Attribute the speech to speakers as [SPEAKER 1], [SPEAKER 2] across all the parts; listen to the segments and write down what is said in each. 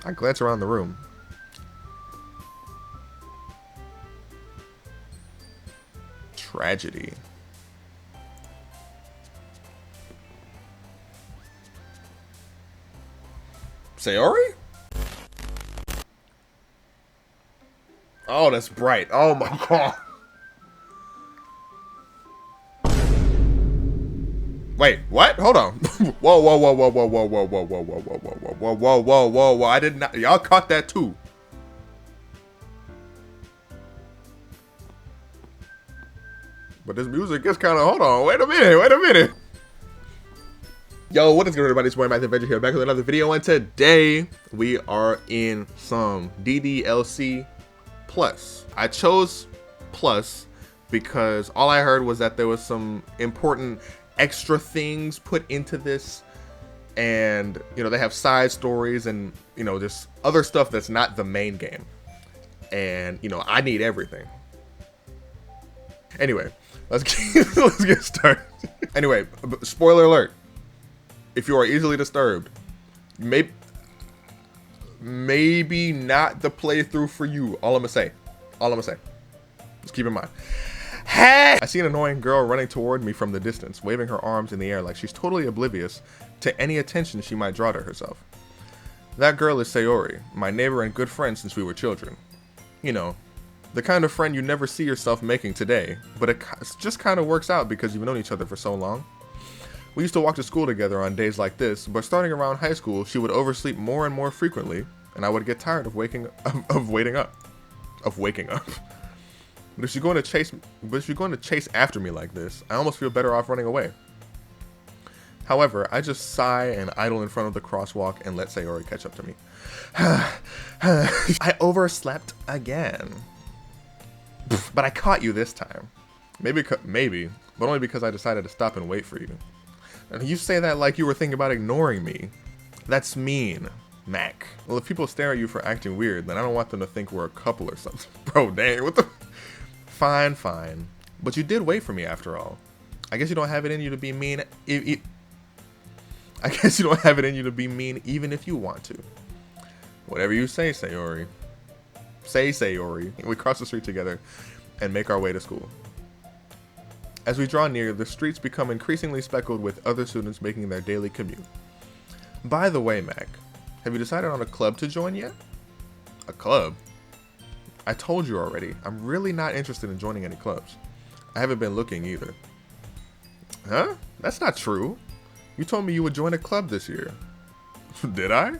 [SPEAKER 1] I glance around the room. Tragedy. Sayori? Oh, that's bright. Oh my god. Wait, what? Hold on. Whoa, whoa, whoa, whoa, whoa, whoa, whoa, whoa, whoa, whoa, whoa, whoa, whoa, whoa, whoa, whoa, whoa. I did not. Y'all caught that too. But this music is kind of. Hold on. Wait a minute. Wait a minute. Yo, what is good, everybody? It's your boy Matthew Adventure here, back with another video, and today we are in some DDLC Plus. I chose Plus because all I heard was that there was some important extra things put into this, and you know, they have side stories and you know, just other stuff that's not the main game, and you know, I need everything. Anyway, let's get started. Anyway, spoiler alert. If you are easily disturbed, maybe not the playthrough for you. All I'm gonna say. Just keep in mind. Hey! I see an annoying girl running toward me from the distance, waving her arms in the air like she's totally oblivious to any attention she might draw to herself. That girl is Sayori, my neighbor and good friend since we were children. You know, the kind of friend you never see yourself making today, but it just kind of works out because you've known each other for so long. We used to walk to school together on days like this, but starting around high school, she would oversleep more and more frequently, and I would get tired of waking up. But if she's going to chase after me like this, I almost feel better off running away. However, I just sigh and idle in front of the crosswalk and let Sayori catch up to me. I overslept again. But I caught you this time. Maybe, but only because I decided to stop and wait for you. And you say that like you were thinking about ignoring me. That's mean, Mac. Well, if people stare at you for acting weird, then I don't want them to think we're a couple or something. Bro, dang, what the? Fine. But you did wait for me after all. I guess you don't have it in you to be mean. I guess you don't have it in you to be mean even if you want to. Whatever you say, Sayori. Say, Sayori. We cross the street together and make our way to school. As we draw near, the streets become increasingly speckled with other students making their daily commute. By the way, Mac, have you decided on a club to join yet? A club? I told you already, I'm really not interested in joining any clubs. I haven't been looking either. Huh? That's not true. You told me you would join a club this year. Did I?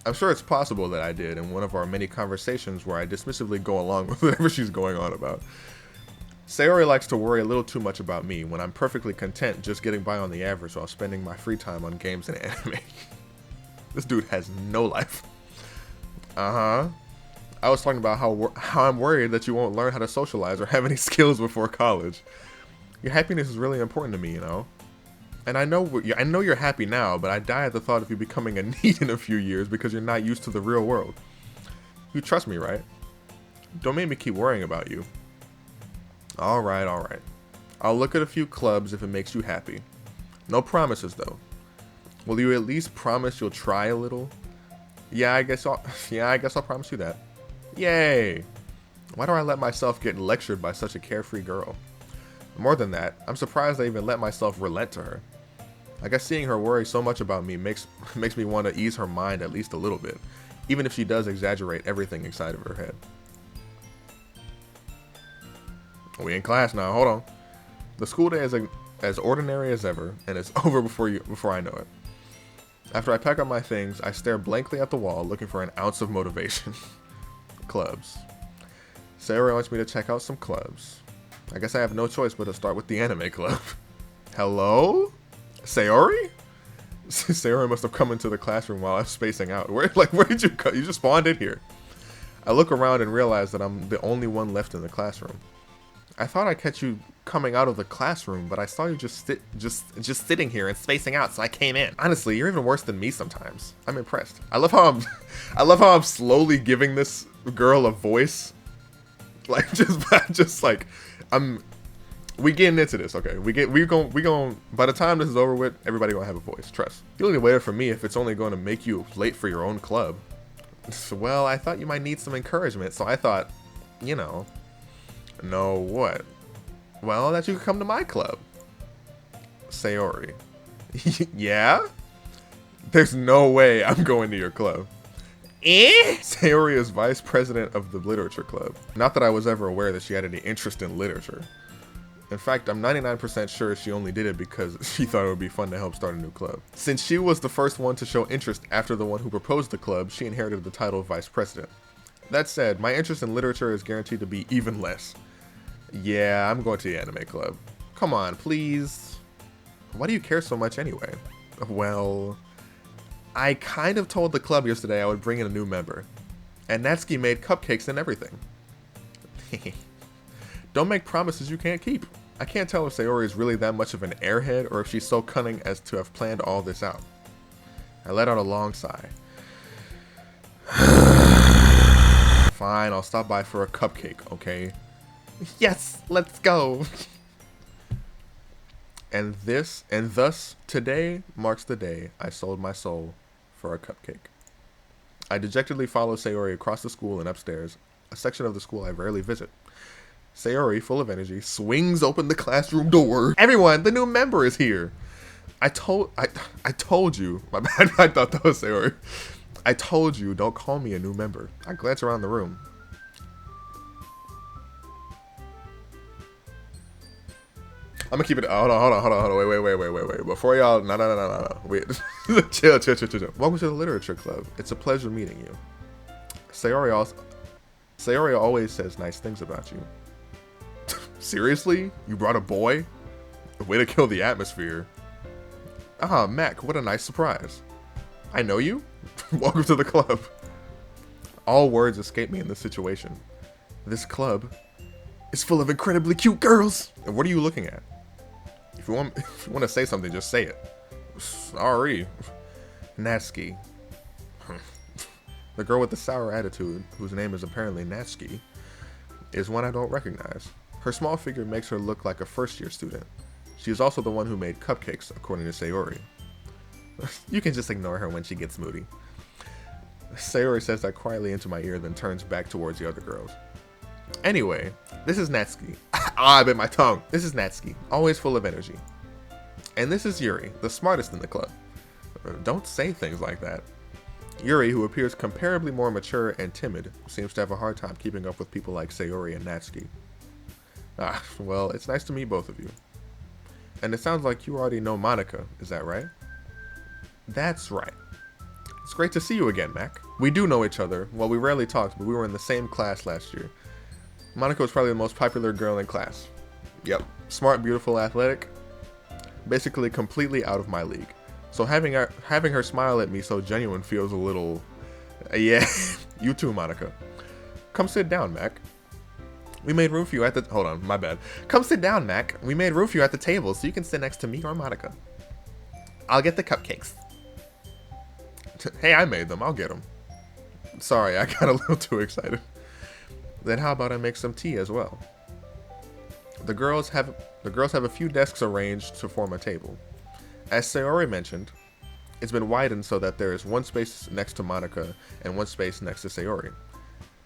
[SPEAKER 1] I'm sure it's possible that I did in one of our many conversations where I dismissively go along with whatever she's going on about. Sayori likes to worry a little too much about me when I'm perfectly content just getting by on the average while spending my free time on games and anime. This dude has no life. I was talking about how I'm worried that you won't learn how to socialize or have any skills before college. Your happiness is really important to me, you know. And I know you're happy now, but I die at the thought of you becoming a need in a few years because you're not used to the real world. You trust me, right? Don't make me keep worrying about you. Alright. I'll look at a few clubs if it makes you happy. No promises, though. Will you at least promise you'll try a little? Yeah, I guess I'll promise you that. Yay! Why do I let myself get lectured by such a carefree girl? More than that, I'm surprised I even let myself relent to her. I guess seeing her worry so much about me makes me want to ease her mind at least a little bit, even if she does exaggerate everything inside of her head. We in class now, hold on. The school day is as ordinary as ever, and it's over before I know it. After I pack up my things, I stare blankly at the wall looking for an ounce of motivation. Clubs. Sayori wants me to check out some clubs. I guess I have no choice but to start with the anime club. Hello? Sayori? Sayori must have come into the classroom while I was spacing out. Where did you go? You just spawned in here. I look around and realize that I'm the only one left in the classroom. I thought I'd catch you coming out of the classroom, but I saw you just sitting here and spacing out, so I came in. Honestly, you're even worse than me sometimes. I'm impressed. I love how I'm slowly giving this girl a voice. Like we getting into this, okay? We going by the time this is over with, everybody gonna have a voice, trust. You only waited for me if it's only going to make you late for your own club. Well, I thought you might need some encouragement, so I thought, you know. No, what? Well, that you could come to my club. Sayori. Yeah? There's no way I'm going to your club. Sayori is vice president of the literature club. Not that I was ever aware that she had any interest in literature. In fact, I'm 99% sure she only did it because she thought it would be fun to help start a new club. Since she was the first one to show interest after the one who proposed the club, she inherited the title of vice president. That said, my interest in literature is guaranteed to be even less. Yeah, I'm going to the anime club. Come on, please. Why do you care so much anyway? Well, I kind of told the club yesterday I would bring in a new member. And Natsuki made cupcakes and everything. Don't make promises you can't keep. I can't tell if Sayori is really that much of an airhead or if she's so cunning as to have planned all this out. I let out a long sigh. Fine, I'll stop by for a cupcake, okay? Yes, let's go. And thus, today marks the day I sold my soul for a cupcake. I dejectedly follow Sayori across the school and upstairs, a section of the school I rarely visit. Sayori, full of energy, swings open the classroom door. Everyone, the new member is here. I told you. My bad, I thought that was Sayori. I told you, don't call me a new member. I glance around the room. I'm gonna keep it. Hold on. Wait. Before y'all, no. Wait, chill. Welcome to the literature club. It's a pleasure meeting you. Sayori always says nice things about you. Seriously? You brought a boy? Way to kill the atmosphere. Ah, Mac, what a nice surprise. I know you? Welcome to the club. All words escape me in this situation. This club is full of incredibly cute girls. And what are you looking at? If you want to say something, just say it. Sorry. Natsuki. The girl with the sour attitude, whose name is apparently Natsuki, is one I don't recognize. Her small figure makes her look like a first-year student. She is also the one who made cupcakes, according to Sayori. You can just ignore her when she gets moody. Sayori says that quietly into my ear, then turns back towards the other girls. Anyway, this is Natsuki. I bit my tongue. This is Natsuki, always full of energy. And this is Yuri, the smartest in the club. Don't say things like that. Yuri, who appears comparably more mature and timid, seems to have a hard time keeping up with people like Sayori and Natsuki. Ah, well, it's nice to meet both of you. And it sounds like you already know Monica, is that right? That's right. It's great to see you again, Mac. We do know each other. Well, we rarely talked, but we were in the same class last year. Monica was probably the most popular girl in class. Yep. Smart, beautiful, athletic. Basically completely out of my league. So having her smile at me so genuine feels a little... yeah. You too, Monica. Come sit down, Mac. We made room for you at the... Hold on, my bad. Come sit down, Mac. We made room for you at the table so you can sit next to me or Monica. I'll get the cupcakes. Hey, I made them. I'll get them. Sorry, I got a little too excited. Then how about I make some tea as well? The girls have a few desks arranged to form a table. As Sayori mentioned, it's been widened so that there is one space next to Monica and one space next to Sayori.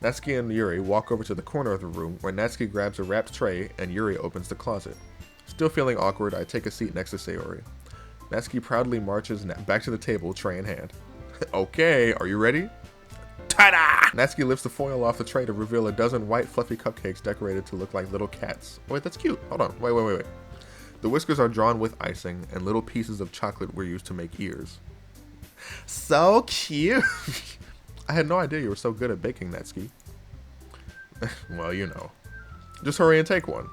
[SPEAKER 1] Natsuki and Yuri walk over to the corner of the room where Natsuki grabs a wrapped tray and Yuri opens the closet. Still feeling awkward, I take a seat next to Sayori. Natsuki proudly marches back to the table, tray in hand. Okay, are you ready? Ta-da! Natsuki lifts the foil off the tray to reveal a dozen white fluffy cupcakes decorated to look like little cats. Wait, that's cute. Hold on. Wait. The whiskers are drawn with icing, and little pieces of chocolate were used to make ears. So cute! I had no idea you were so good at baking, Natsuki. Well, you know. Just hurry and take one.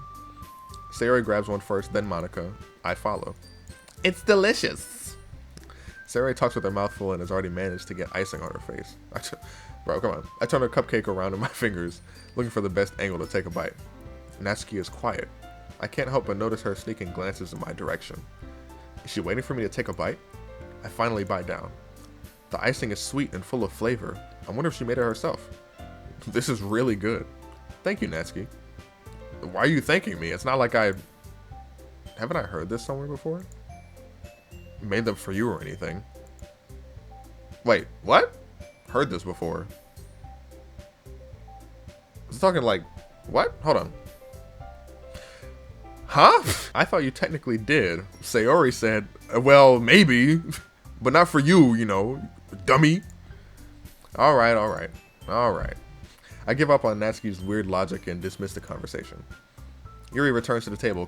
[SPEAKER 1] Sayori grabs one first, then Monica. I follow. It's delicious! Sayori talks with her mouth full and has already managed to get icing on her face. Bro, come on. I turn her cupcake around in my fingers, looking for the best angle to take a bite. Natsuki is quiet. I can't help but notice her sneaking glances in my direction. Is she waiting for me to take a bite? I finally bite down. The icing is sweet and full of flavor. I wonder if she made it herself. This is really good. Thank you, Natsuki. Why are you thanking me? It's not like haven't I heard this somewhere before? Made them for you or anything. Wait, what? heard this before. It's talking like, what? Hold on. Huh? I thought you technically did. Sayori said, well, maybe, but not for you, you know, dummy. Alright. I give up on Natsuki's weird logic and dismiss the conversation. Yuri returns to the table,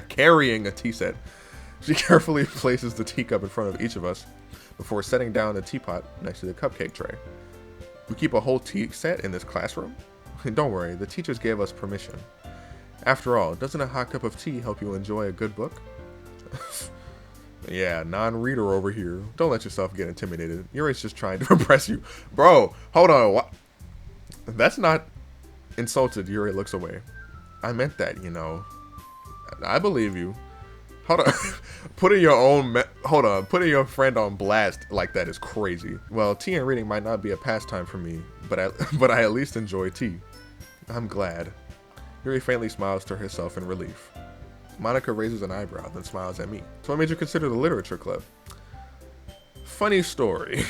[SPEAKER 1] carrying a tea set. She carefully places the teacup in front of each of us before setting down the teapot next to the cupcake tray. We keep a whole tea set in this classroom? Don't worry, the teachers gave us permission. After all, doesn't a hot cup of tea help you enjoy a good book? Yeah, non-reader over here. Don't let yourself get intimidated. Yuri's just trying to impress you. Bro, hold on. What? That's not insulted. Yuri looks away. I meant that, you know. I believe you. Hold on. Putting your friend on blast like that is crazy. Well, tea and reading might not be a pastime for me, but I at least enjoy tea. I'm glad. Yuri faintly smiles to herself in relief. Monica raises an eyebrow, then smiles at me. So what made you consider the literature club? Funny story.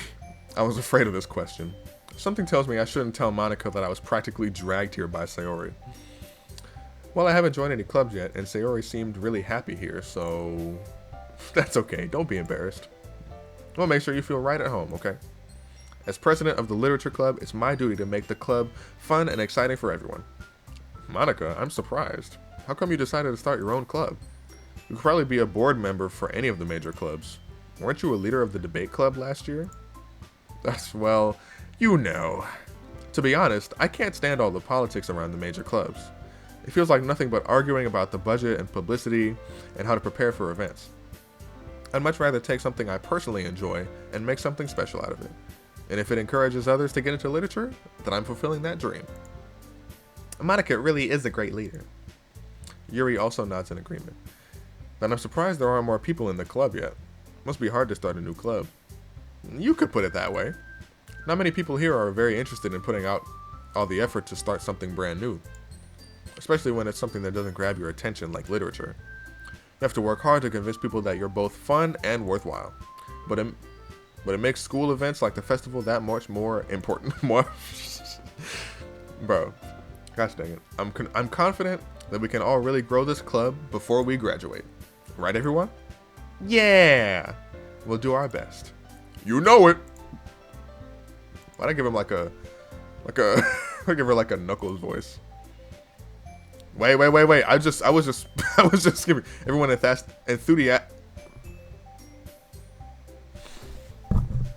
[SPEAKER 1] I was afraid of this question. Something tells me I shouldn't tell Monica that I was practically dragged here by Sayori. Well, I haven't joined any clubs yet, and Sayori seemed really happy here, so that's okay. Don't be embarrassed. Well, make sure you feel right at home, okay? As president of the literature club, it's my duty to make the club fun and exciting for everyone. Monica, I'm surprised. How come you decided to start your own club? You could probably be a board member for any of the major clubs. Weren't you a leader of the debate club last year? That's, well, you know. To be honest, I can't stand all the politics around the major clubs. It feels like nothing but arguing about the budget and publicity and how to prepare for events. I'd much rather take something I personally enjoy and make something special out of it. And if it encourages others to get into literature, then I'm fulfilling that dream. Monica really is a great leader. Yuri also nods in agreement. Then I'm surprised there aren't more people in the club yet. Must be hard to start a new club. You could put it that way. Not many people here are very interested in putting out all the effort to start something brand new. Especially when it's something that doesn't grab your attention like literature. You have to work hard to convince people that you're both fun and worthwhile. But it makes school events like the festival that much more important. Bro, gosh dang it. I'm confident that we can all really grow this club before we graduate. Right, everyone? Yeah! We'll do our best. You know it! Why'd I give him I give her like a Knuckles voice. Wait. I was just giving everyone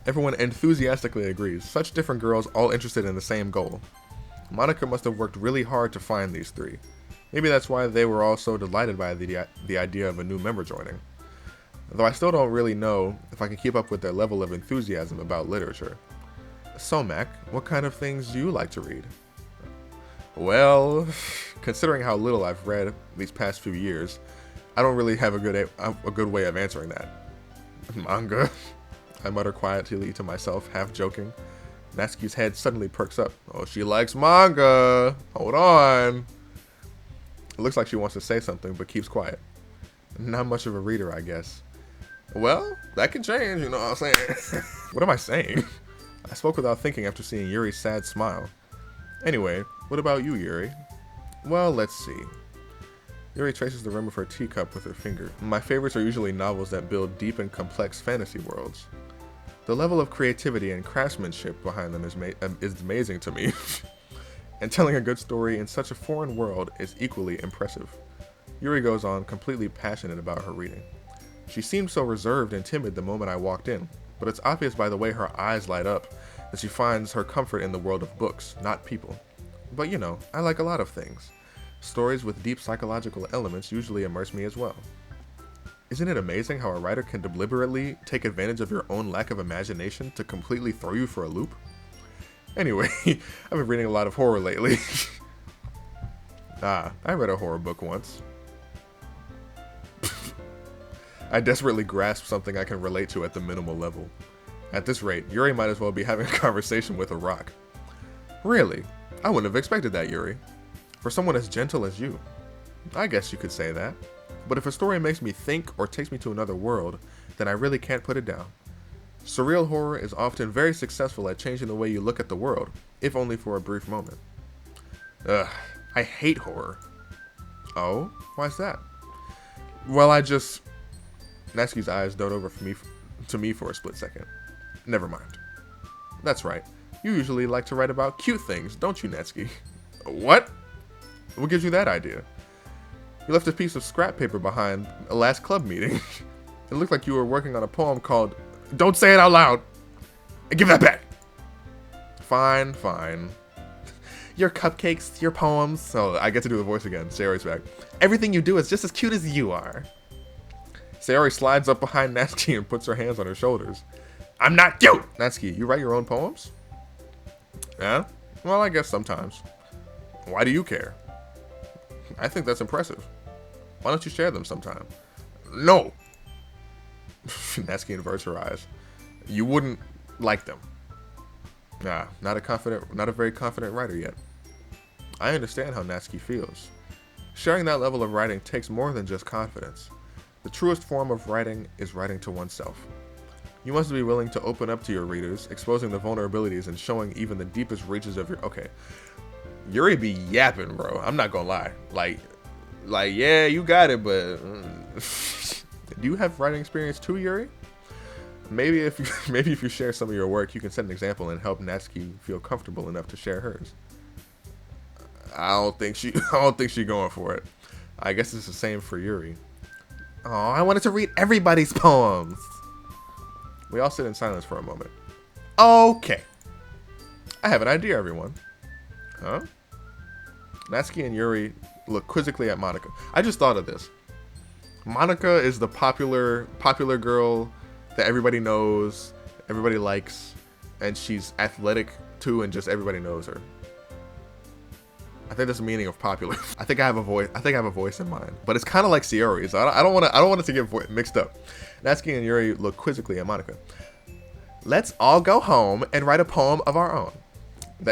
[SPEAKER 1] Everyone enthusiastically agrees. Such different girls all interested in the same goal. Monica must have worked really hard to find these three. Maybe that's why they were all so delighted by the idea of a new member joining. Though I still don't really know if I can keep up with their level of enthusiasm about literature. So Mac, what kind of things do you like to read? Well, considering how little I've read these past few years, I don't really have a good way of answering that. Manga? I mutter quietly to myself, half joking. Natsuki's head suddenly perks up. Oh, she likes manga! Hold on! It looks like she wants to say something, but keeps quiet. Not much of a reader, I guess. Well, that can change, you know what I'm saying? What am I saying? I spoke without thinking after seeing Yuri's sad smile. Anyway, what about you, Yuri? Well, let's see. Yuri traces the rim of her teacup with her finger. My favorites are usually novels that build deep and complex fantasy worlds. The level of creativity and craftsmanship behind them is amazing to me. And telling a good story in such a foreign world is equally impressive. Yuri goes on, completely passionate about her reading. She seemed so reserved and timid the moment I walked in, but it's obvious by the way her eyes light up that she finds her comfort in the world of books, not people. But you know, I like a lot of things. Stories with deep psychological elements usually immerse me as well. Isn't it amazing how a writer can deliberately take advantage of your own lack of imagination to completely throw you for a loop? Anyway, I've been reading a lot of horror lately. I read a horror book once. I desperately grasp something I can relate to at the minimal level. At this rate, Yuri might as well be having a conversation with a rock. Really? I wouldn't have expected that, Yuri. For someone as gentle as you. I guess you could say that. But if a story makes me think or takes me to another world, then I really can't put it down. Surreal horror is often very successful at changing the way you look at the world, if only for a brief moment. Ugh, I hate horror. Oh? Why's that? Well, Natsuki's eyes dart over to me for a split second. Never mind. That's right. You usually like to write about cute things, don't you, Natsuki? What? What gives you that idea? You left a piece of scrap paper behind a last club meeting. It looked like you were working on a poem called Don't Say It Out Loud! And give that back! Fine, fine. Your cupcakes, your poems. Oh, I get to do the voice again. Sayori's back. Everything you do is just as cute as you are. Sayori slides up behind Natsuki and puts her hands on her shoulders. I'm not cute! Natsuki, you write your own poems? Yeah? Well, I guess sometimes. Why do you care? I think that's impressive. Why don't you share them sometime? No! Natsuki inverts her eyes. You wouldn't like them. Nah, not a very confident writer yet. I understand how Natsuki feels. Sharing that level of writing takes more than just confidence. The truest form of writing is writing to oneself. You must be willing to open up to your readers, exposing the vulnerabilities and showing even the deepest reaches of your... Okay. Yuri be yapping, bro. I'm not gonna lie. Like, yeah, you got it, but... Do you have writing experience too, Yuri? Maybe if you share some of your work, you can set an example and help Natsuki feel comfortable enough to share hers. I don't think she's going for it. I guess it's the same for Yuri. Oh, I wanted to read everybody's poems. We all sit in silence for a moment. Okay. I have an idea, everyone. Huh? Natsuki and Yuri look quizzically at Monika. I just thought of this. Monika is the popular girl that everybody knows, everybody likes, and she's athletic too, and just everybody knows her. I think that's the meaning of popular. I think I have a voice in mind, but it's kind of like Sayori, so I don't want it to get mixed up. Natsuki and Yuri look quizzically at Monika. Let's all go home and write a poem of our own.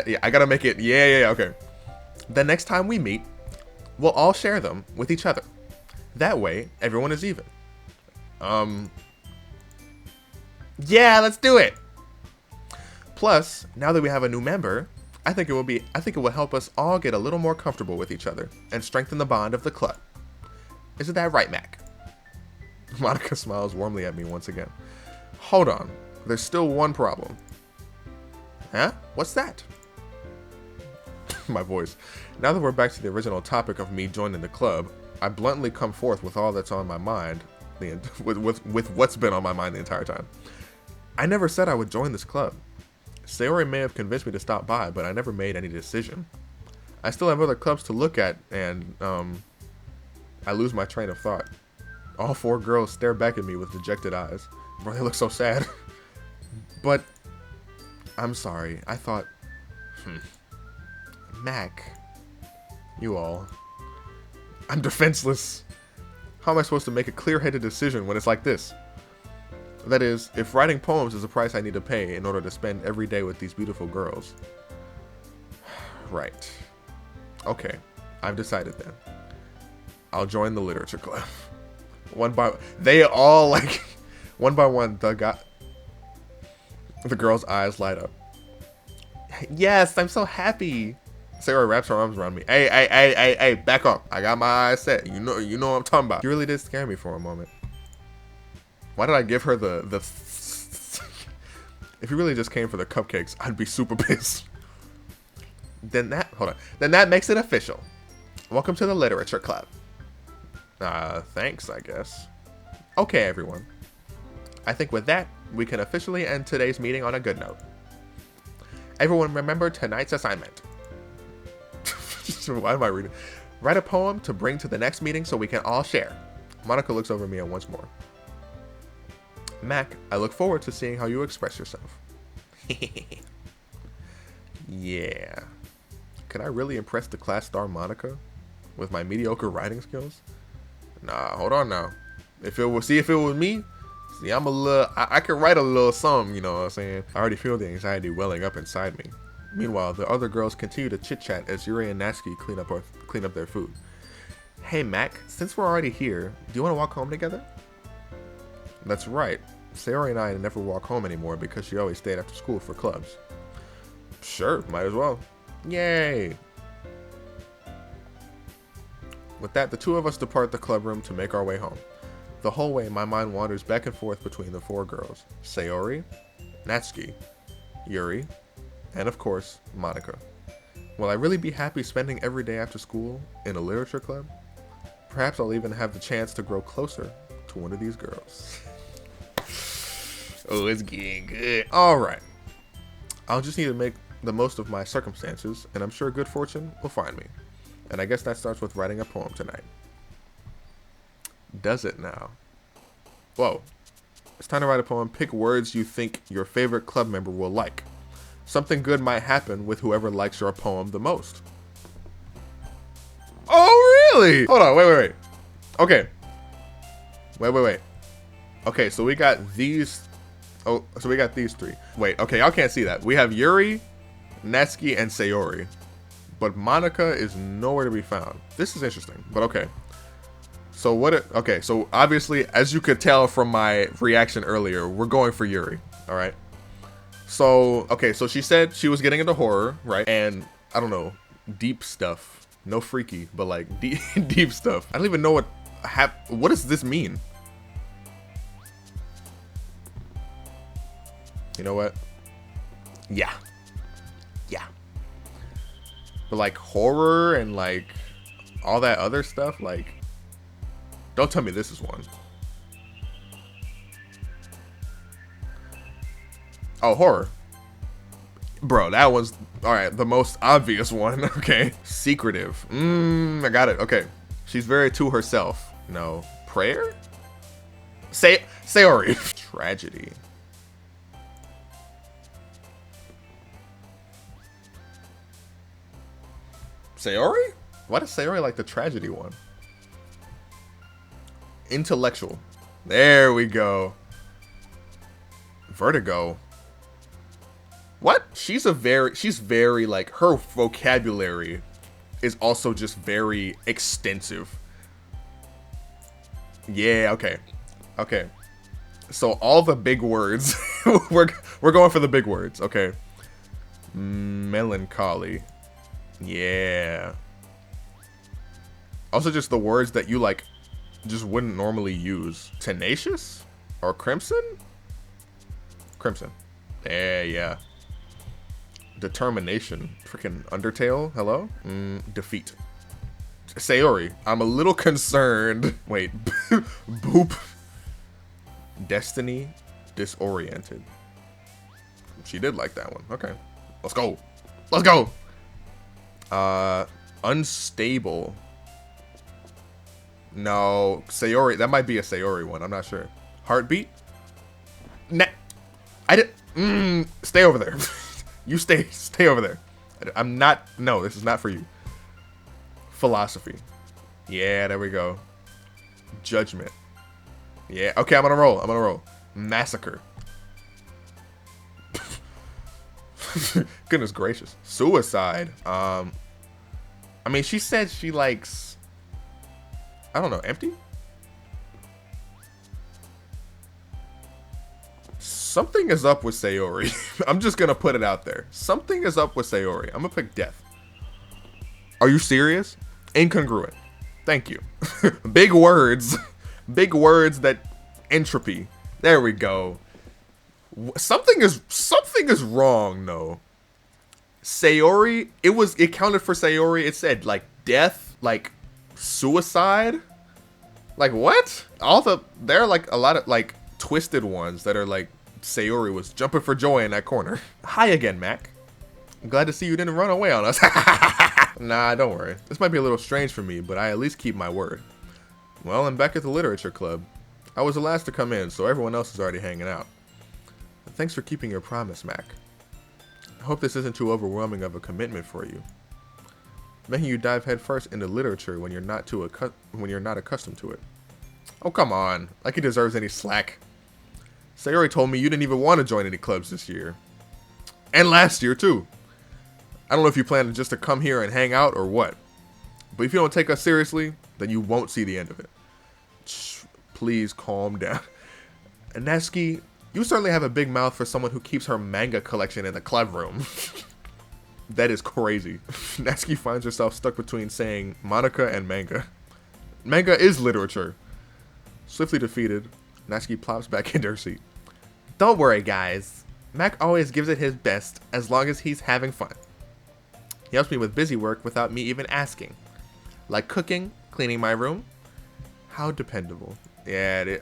[SPEAKER 1] Yeah, I gotta make it. Yeah, okay. The next time we meet, we'll all share them with each other. That way, everyone is even. Yeah, let's do it. Plus, now that we have a new member, I think it will help us all get a little more comfortable with each other and strengthen the bond of the club. Isn't that right, Mac? Monika smiles warmly at me once again. Hold on, there's still one problem. Huh? What's that? My voice. Now that we're back to the original topic of me joining the club, I bluntly come forth with all that's on my mind, with what's been on my mind the entire time. I never said I would join this club. Sayori may have convinced me to stop by, but I never made any decision. I still have other clubs to look at, and I lose my train of thought. All four girls stare back at me with dejected eyes. Bro, they look so sad. But I'm sorry. I thought, Mac, you all. I'm defenseless. How am I supposed to make a clear-headed decision when it's like this? That is, if writing poems is a price I need to pay in order to spend every day with these beautiful girls. Right. Okay, I've decided then. I'll join the literature club. One by one, the girl's eyes light up. Yes, I'm so happy. Sarah wraps her arms around me. Hey, back up. I got my eyes set. You know what I'm talking about. You really did scare me for a moment. Why did I give her the If you really just came for the cupcakes, I'd be super pissed. Then that makes it official. Welcome to the literature club. Thanks, I guess. Okay, everyone. I think with that, we can officially end today's meeting on a good note. Everyone remember tonight's assignment. Why am I reading? Write a poem to bring to the next meeting so we can all share. Monika looks over me once more. Mac, I look forward to seeing how you express yourself. Yeah. Can I really impress the class star Monika with my mediocre writing skills? Nah, hold on now. If it was me, see, I can write a little something, you know what I'm saying? I already feel the anxiety welling up inside me. Meanwhile, the other girls continue to chit-chat as Yuri and Natsuki clean up their food. Hey Mac, since we're already here, do you want to walk home together? That's right. Sayori and I never walk home anymore because she always stayed after school for clubs. Sure, might as well. Yay! With that, the two of us depart the club room to make our way home. The whole way, my mind wanders back and forth between the four girls. Sayori, Natsuki, Yuri, and of course, Monica. Will I really be happy spending every day after school in a literature club? Perhaps I'll even have the chance to grow closer to one of these girls. Oh, it's getting good. Alright. I'll just need to make the most of my circumstances, and I'm sure good fortune will find me. And I guess that starts with writing a poem tonight. Does it now? Whoa. It's time to write a poem. Pick words you think your favorite club member will like. Something good might happen with whoever likes your poem the most. Oh, really? Hold on, wait. Okay. Wait. Okay, so we got these. Oh, so we got these three. Wait, okay, y'all can't see that. We have Yuri, Natsuki, and Sayori. But Monica is nowhere to be found. This is interesting, but okay. So okay, so obviously, as you could tell from my reaction earlier, we're going for Yuri, all right? So, okay, so she said she was getting into horror, right? And, I don't know, deep stuff. No freaky, but like deep stuff. I don't even know what does this mean? You know what? Yeah. But like horror and like all that other stuff, like, don't tell me this is one. Oh, horror. Bro, that was, all right, the most obvious one. Okay. Secretive. I got it. Okay. She's very to herself. No. Prayer? Sayori. Tragedy. Sayori? Why does Sayori like the tragedy one? Intellectual. There we go. Vertigo. What? She's very like, her vocabulary is also just very extensive. Yeah, okay. So all the big words, we're going for the big words, okay. Melancholy. Yeah. Also just the words that you like just wouldn't normally use. Tenacious? Or crimson? Crimson. Yeah. Determination. Freaking Undertale. Hello? Defeat. Sayori. I'm a little concerned. Wait. Boop. Destiny. Disoriented. She did like that one. Okay. Let's go. Unstable. No. Sayori. That might be a Sayori one. I'm not sure. Heartbeat? I did. Stay over there. You stay over there. I'm not. No, this is not for you. Philosophy. Yeah, there we go. Judgment. Yeah. Okay, I'm gonna roll. Massacre. Goodness gracious. Suicide. I mean, she said she likes, I don't know, empty? Something is up with Sayori. I'm just gonna put it out there. Something is up with Sayori. I'm gonna pick death. Are you serious? Incongruent. Thank you. Big words. Big words that entropy. There we go. Something is wrong, no. Sayori, it counted for Sayori. It said like death, like suicide. Like what? There are like a lot of like twisted ones that are like Sayori was jumping for joy in that corner. Hi again, Mac. I'm glad to see you didn't run away on us. Nah, don't worry. This might be a little strange for me, but I at least keep my word. Well, I'm back at the literature club. I was the last to come in, so everyone else is already hanging out. Thanks for keeping your promise, Mac. I hope this isn't too overwhelming of a commitment for you. Making you dive headfirst into literature when you're not accustomed to it. Oh, come on. Like he deserves any slack. Sayori told me you didn't even want to join any clubs this year. And last year, too. I don't know if you plan just to come here and hang out or what. But if you don't take us seriously, then you won't see the end of it. Shh, please calm down. Neski, you certainly have a big mouth for someone who keeps her manga collection in the club room. That is crazy. Neski finds herself stuck between saying Monica and manga. Manga is literature. Swiftly defeated, Neski plops back into her seat. Don't worry, guys. Mac always gives it his best as long as he's having fun. He helps me with busy work without me even asking. Like cooking, cleaning my room. How dependable. Yeah,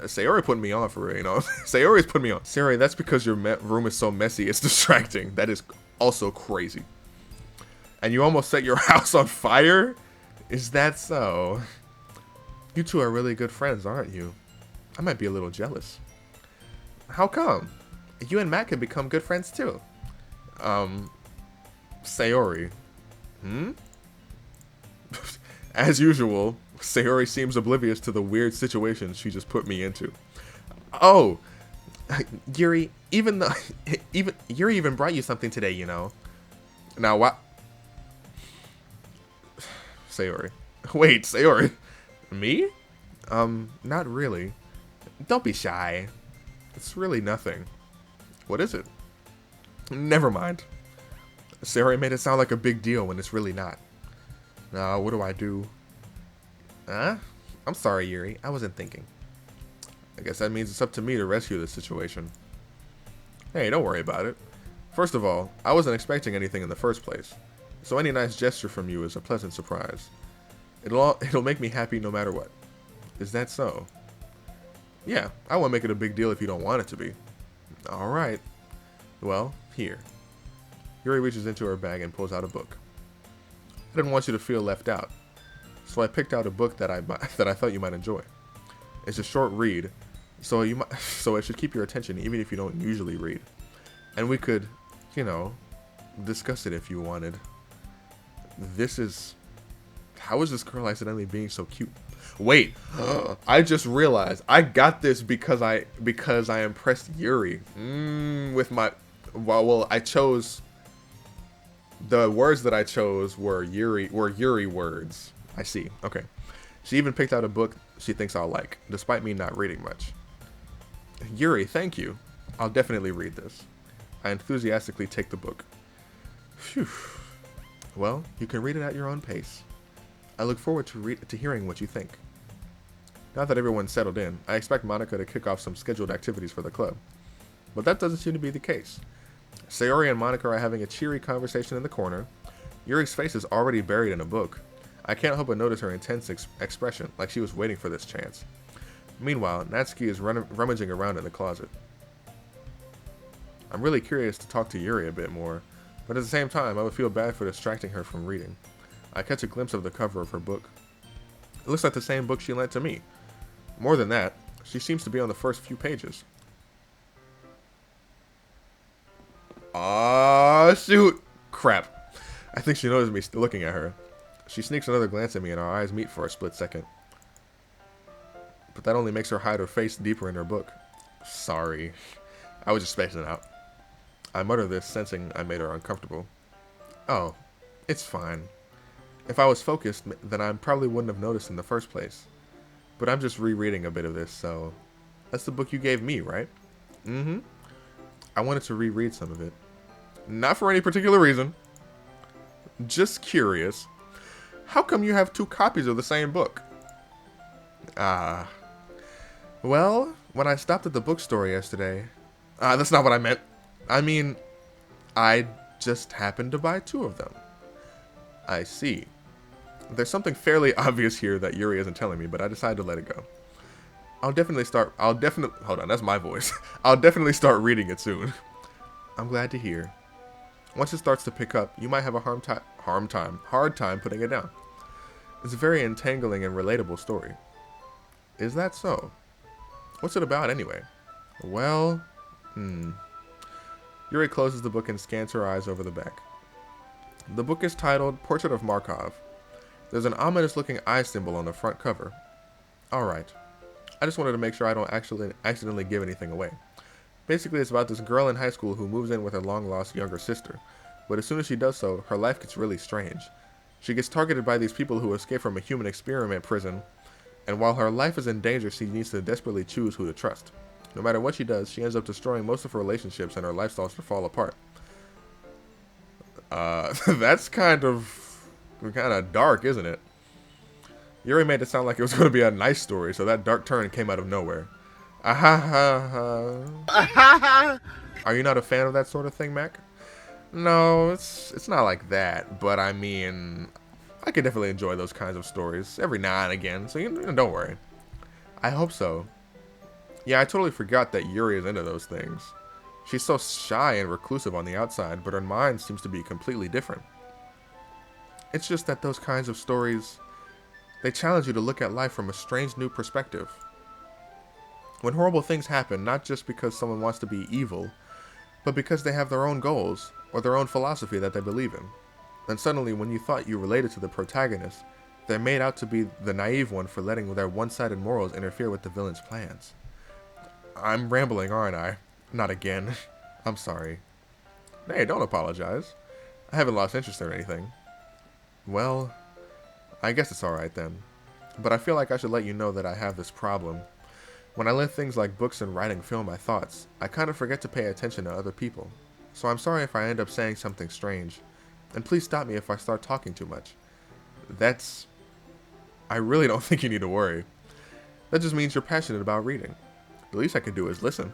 [SPEAKER 1] Sayori put me on for it, you know. Sayori's put me on. Sayori, that's because your room is so messy, it's distracting. That is also crazy. And you almost set your house on fire? Is that so? You two are really good friends, aren't you? I might be a little jealous. How come? You and Matt can become good friends too. Sayori. As usual, Sayori seems oblivious to the weird situation she just put me into. Oh, Yuri, Yuri even brought you something today, you know. Now what? Sayori. Wait, Sayori. Me? Not really. Don't be shy. It's really nothing. What is it? Never mind. Sayori made it sound like a big deal when it's really not. Now, what do I do? Huh? I'm sorry, Yuri. I wasn't thinking. I guess that means it's up to me to rescue this situation. Hey, don't worry about it. First of all, I wasn't expecting anything in the first place, so any nice gesture from you is a pleasant surprise. It'll make me happy no matter what. Is that so? Yeah, I won't make it a big deal if you don't want it to be. Alright. Well, here. Yuri reaches into her bag and pulls out a book. I didn't want you to feel left out, so I picked out a book that I thought you might enjoy. It's a short read, so it should keep your attention even if you don't usually read. And we could, you know, discuss it if you wanted. How is this girl accidentally being so cute? Wait, I just realized I got this because I impressed Yuri. With my, well, I chose. The words that I chose were Yuri words. I see. Okay. She even picked out a book she thinks I'll like, despite me not reading much. Yuri, thank you. I'll definitely read this. I enthusiastically take the book. Phew. Well, you can read it at your own pace. I look forward to hearing what you think. Now that everyone's settled in, I expect Monica to kick off some scheduled activities for the club. But that doesn't seem to be the case. Sayori and Monica are having a cheery conversation in the corner. Yuri's face is already buried in a book. I can't help but notice her intense expression, like she was waiting for this chance. Meanwhile, Natsuki is rummaging around in the closet. I'm really curious to talk to Yuri a bit more, but at the same time, I would feel bad for distracting her from reading. I catch a glimpse of the cover of her book. It looks like the same book she lent to me. More than that, she seems to be on the first few pages. Ah, shoot! Crap. I think she noticed me looking at her. She sneaks another glance at me and our eyes meet for a split second. But that only makes her hide her face deeper in her book. Sorry. I was just spacing out. I mutter this, sensing I made her uncomfortable. Oh, it's fine. If I was focused, then I probably wouldn't have noticed in the first place. But I'm just rereading a bit of this, so... That's the book you gave me, right? Mm-hmm. I wanted to reread some of it. Not for any particular reason. Just curious. How come you have 2 copies of the same book? Well, when I stopped at the bookstore yesterday... that's not what I meant. I mean, I just happened to buy 2 of them. I see. There's something fairly obvious here that Yuri isn't telling me, but I decided to let it go. Hold on, that's my voice. I'll definitely start reading it soon. I'm glad to hear. Once it starts to pick up, you might have a hard time putting it down. It's a very entangling and relatable story. Is that so? What's it about anyway? Well, Yuri closes the book and scans her eyes over the back. The book is titled Portrait of Markov. There's an ominous-looking eye symbol on the front cover. Alright. I just wanted to make sure I don't accidentally give anything away. Basically, it's about this girl in high school who moves in with her long-lost younger sister. But as soon as she does so, her life gets really strange. She gets targeted by these people who escape from a human experiment prison And while her life is in danger, she needs to desperately choose who to trust. No matter what she does, she ends up destroying most of her relationships and her life starts to fall apart. That's kind of dark, isn't it? Yuri made it sound like it was going to be a nice story, so that dark turn came out of nowhere. Ahaha. Are you not a fan of that sort of thing, Mac? No, it's not like that, but I mean, I could definitely enjoy those kinds of stories every now and again, so don't worry. I hope so. Yeah, I totally forgot that Yuri is into those things. She's so shy and reclusive on the outside, but her mind seems to be completely different. It's just that those kinds of stories, they challenge you to look at life from a strange new perspective. When horrible things happen, not just because someone wants to be evil, but because they have their own goals, or their own philosophy that they believe in. Then suddenly, when you thought you related to the protagonist, they're made out to be the naive one for letting their one-sided morals interfere with the villain's plans. I'm rambling, aren't I? Not again. I'm sorry. Hey, don't apologize. I haven't lost interest or anything. Well, I guess it's alright then. But I feel like I should let you know that I have this problem. When I let things like books and writing fill my thoughts, I kind of forget to pay attention to other people. So I'm sorry if I end up saying something strange. And please stop me if I start talking too much. I really don't think you need to worry. That just means you're passionate about reading. The least I can do is listen.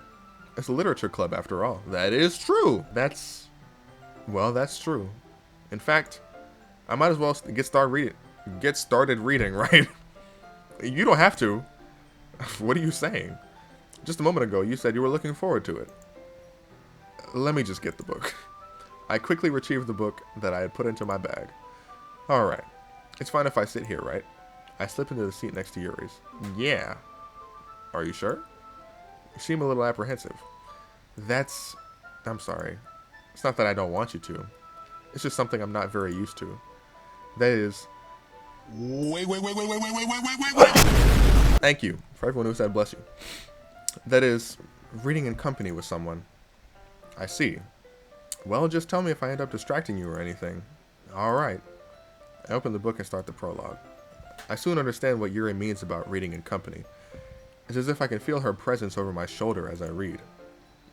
[SPEAKER 1] It's a literature club after all. That is true. That's true. In fact, I might as well get started reading, right? You don't have to. What are you saying? Just a moment ago, you said you were looking forward to it. Let me just get the book. I quickly retrieved the book that I had put into my bag. Alright. It's fine if I sit here, right? I slip into the seat next to Yuri's. Yeah. Are you sure? You seem a little apprehensive. I'm sorry. It's not that I don't want you to. It's just something I'm not very used to. That is... Wait. Thank you for everyone who said bless you. That is, reading in company with someone. I see. Well, just tell me if I end up distracting you or anything. Alright. I open the book and start the prologue. I soon understand what Yuri means about reading in company. It's as if I can feel her presence over my shoulder as I read.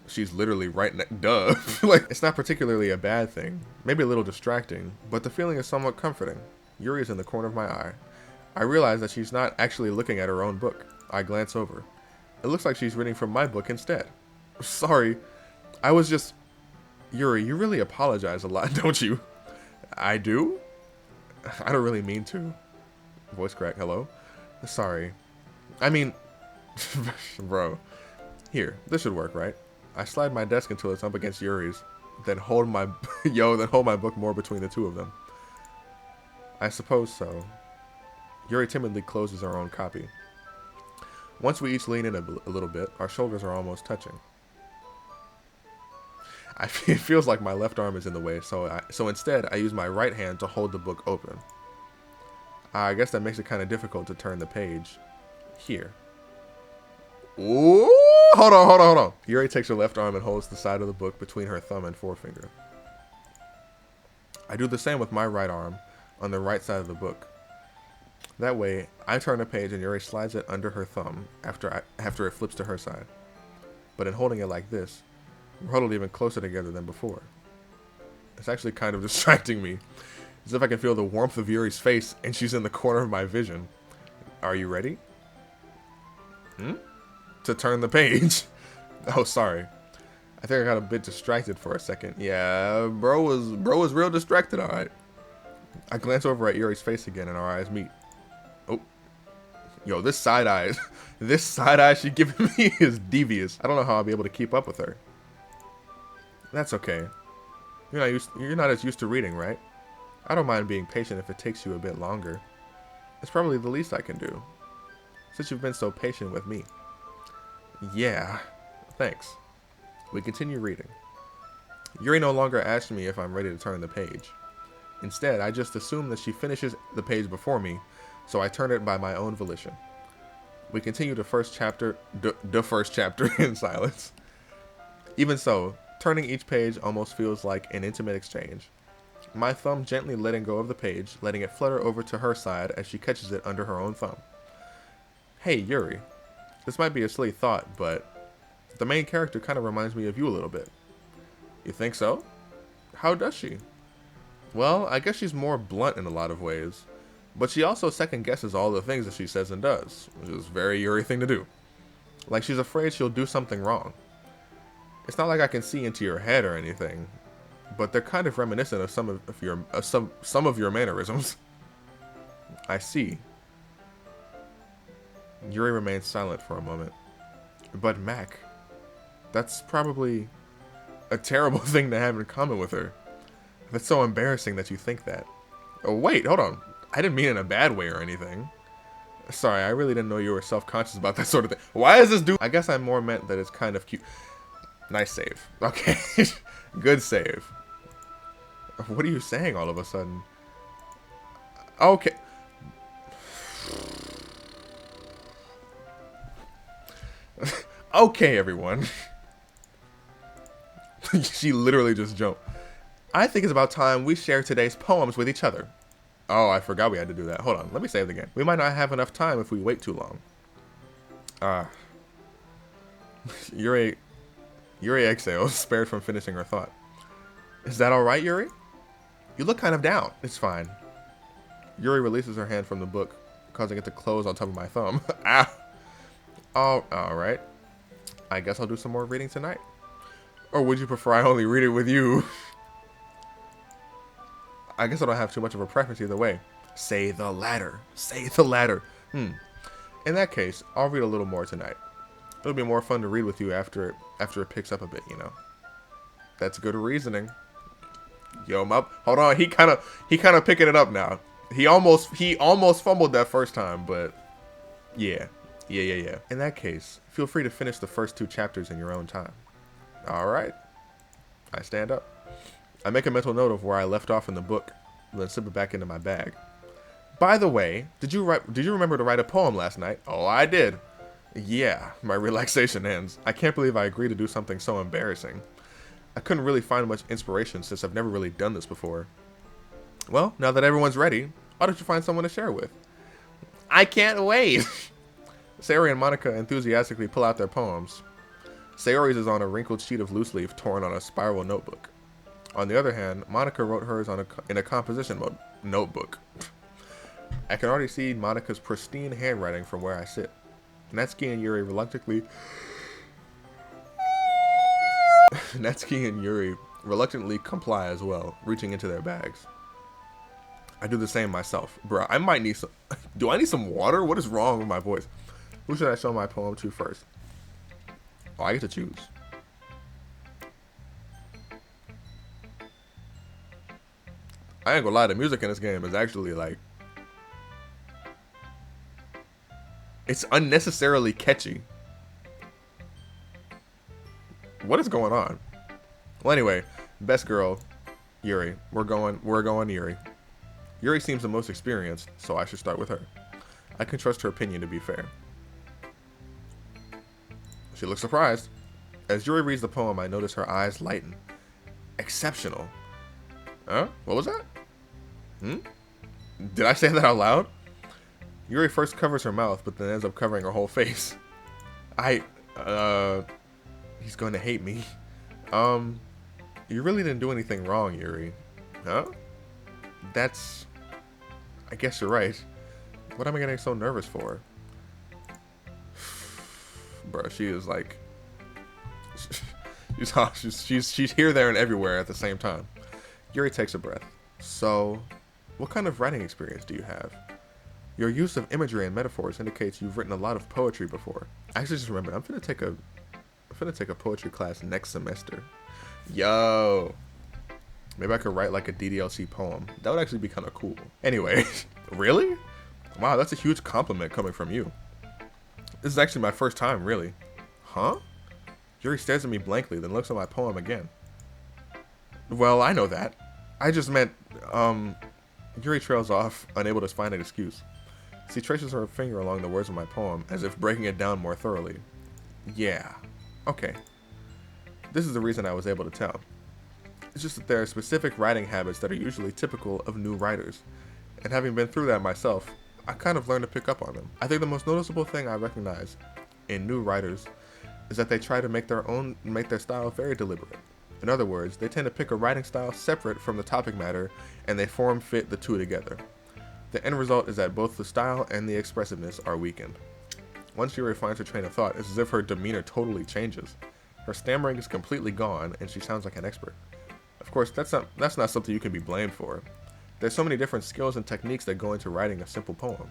[SPEAKER 1] She's literally right next. Duh. Like, it's not particularly a bad thing. Maybe a little distracting, but the feeling is somewhat comforting. Yuri is in the corner of my eye. I realize that she's not actually looking at her own book. I glance over. It looks like she's reading from my book instead. Sorry. I was just... Yuri, you really apologize a lot, don't you? I do? I don't really mean to. Voice crack, hello? Sorry. I mean... Bro. Here, this should work, right? I slide my desk until it's up against Yuri's, then hold my... then hold my book more between the two of them. I suppose so. Yuri timidly closes her own copy. Once we each lean in a little bit, our shoulders are almost touching. It feels like my left arm is in the way, so instead I use my right hand to hold the book open. I guess that makes it kind of difficult to turn the page. Here. Ooh! Hold on. Yuri takes her left arm and holds the side of the book between her thumb and forefinger. I do the same with my right arm on the right side of the book. That way, I turn the page and Yuri slides it under her thumb after it flips to her side. But in holding it like this, we're huddled even closer together than before. It's actually kind of distracting me. As if I can feel the warmth of Yuri's face and she's in the corner of my vision. Are you ready? To turn the page. Oh, sorry. I think I got a bit distracted for a second. Yeah, bro was real distracted, alright. I glance over at Yuri's face again and our eyes meet. Oh. Yo, this side eye she's giving me is devious. I don't know how I'll be able to keep up with her. That's okay. You're not as used to reading, right? I don't mind being patient if it takes you a bit longer. It's probably the least I can do. Since you've been so patient with me. Yeah. Thanks. We continue reading. Yuri no longer asks me if I'm ready to turn the page. Instead, I just assume that she finishes the page before me, so I turn it by my own volition. We continue the first chapter in silence. Even so, turning each page almost feels like an intimate exchange. My thumb gently letting go of the page, letting it flutter over to her side as she catches it under her own thumb. Hey, Yuri. This might be a silly thought, but the main character kind of reminds me of you a little bit. You think so? How does she? Well, I guess she's more blunt in a lot of ways, but she also second guesses all the things that she says and does, which is a very Yuri thing to do. Like she's afraid she'll do something wrong. It's not like I can see into your head or anything, but they're kind of reminiscent of some of your mannerisms. I see. Yuri remains silent for a moment. But Mac, that's probably a terrible thing to have in common with her. That's so embarrassing that you think that. Oh wait, hold on. I didn't mean it in a bad way or anything. Sorry, I really didn't know you were self-conscious about that sort of thing. Why is this dude? I guess I more meant that it's kind of cute. Nice save. Okay. Good save. What are you saying all of a sudden? Okay. Okay, everyone. She literally just jumped. I think it's about time we share today's poems with each other. Oh, I forgot we had to do that. Hold on, let me save it again. We might not have enough time if we wait too long. Yuri exhales, spared from finishing her thought. Is that alright, Yuri? You look kind of down. It's fine. Yuri releases her hand from the book, causing it to close on top of my thumb. Ah! Oh, alright. I guess I'll do some more reading tonight. Or would you prefer I only read it with you? I guess I don't have too much of a preference either way. Say the latter. Say the latter. In that case, I'll read a little more tonight. It'll be more fun to read with you after it picks up a bit, you know. That's good reasoning. Yo, hold on. He kind of picking it up now. He almost fumbled that first time, but yeah. In that case, feel free to finish the first 2 chapters in your own time. All right. I stand up. I make a mental note of where I left off in the book, then slip it back into my bag. By the way, did you remember to write a poem last night? Oh, I did. Yeah, my relaxation ends. I can't believe I agreed to do something so embarrassing. I couldn't really find much inspiration since I've never really done this before. Well, now that everyone's ready, why don't you find someone to share with? I can't wait! Sayori and Monica enthusiastically pull out their poems. Sayori's is on a wrinkled sheet of loose leaf torn on a spiral notebook. On the other hand, Monica wrote hers in a composition mode notebook. I can already see Monica's pristine handwriting from where I sit. Natsuki and Yuri reluctantly comply as well, reaching into their bags. I do the same myself. Bruh, I might need some... Do I need some water? What is wrong with my voice? Who should I show my poem to first? Oh, I get to choose. I ain't gonna lie, the music in this game is actually like... It's unnecessarily catchy. What is going on? Well, anyway, best girl, Yuri. We're going Yuri. Yuri seems the most experienced, so I should start with her. I can trust her opinion to be fair. She looks surprised. As Yuri reads the poem, I notice her eyes lighten. Exceptional. Huh? What was that? Did I say that out loud? Yuri first covers her mouth, but then ends up covering her whole face. He's going to hate me. You really didn't do anything wrong, Yuri. Huh? I guess you're right. What am I getting so nervous for? Bro, she is like... She's here, there, and everywhere at the same time. Yuri takes a breath. So, what kind of writing experience do you have? Your use of imagery and metaphors indicates you've written a lot of poetry before. I actually just remembered, I'm finna take a poetry class next semester. Yo! Maybe I could write like a DDLC poem. That would actually be kind of cool. Anyway, really? Wow, that's a huge compliment coming from you. This is actually my first time, really. Huh? Yuri stares at me blankly, then looks at my poem again. Well, I know that. I just meant, Yuri trails off, unable to find an excuse. She traces her finger along the words of my poem, as if breaking it down more thoroughly. Yeah. Okay. This is the reason I was able to tell. It's just that there are specific writing habits that are usually typical of new writers. And having been through that myself, I kind of learned to pick up on them. I think the most noticeable thing I recognize in new writers is that they try to make their style very deliberate. In other words, they tend to pick a writing style separate from the topic matter, and they form fit the two together. The end result is that both the style and the expressiveness are weakened. Once she refines her train of thought, it's as if her demeanor totally changes. Her stammering is completely gone, and she sounds like an expert. Of course, that's not something you can be blamed for. There's so many different skills and techniques that go into writing a simple poem.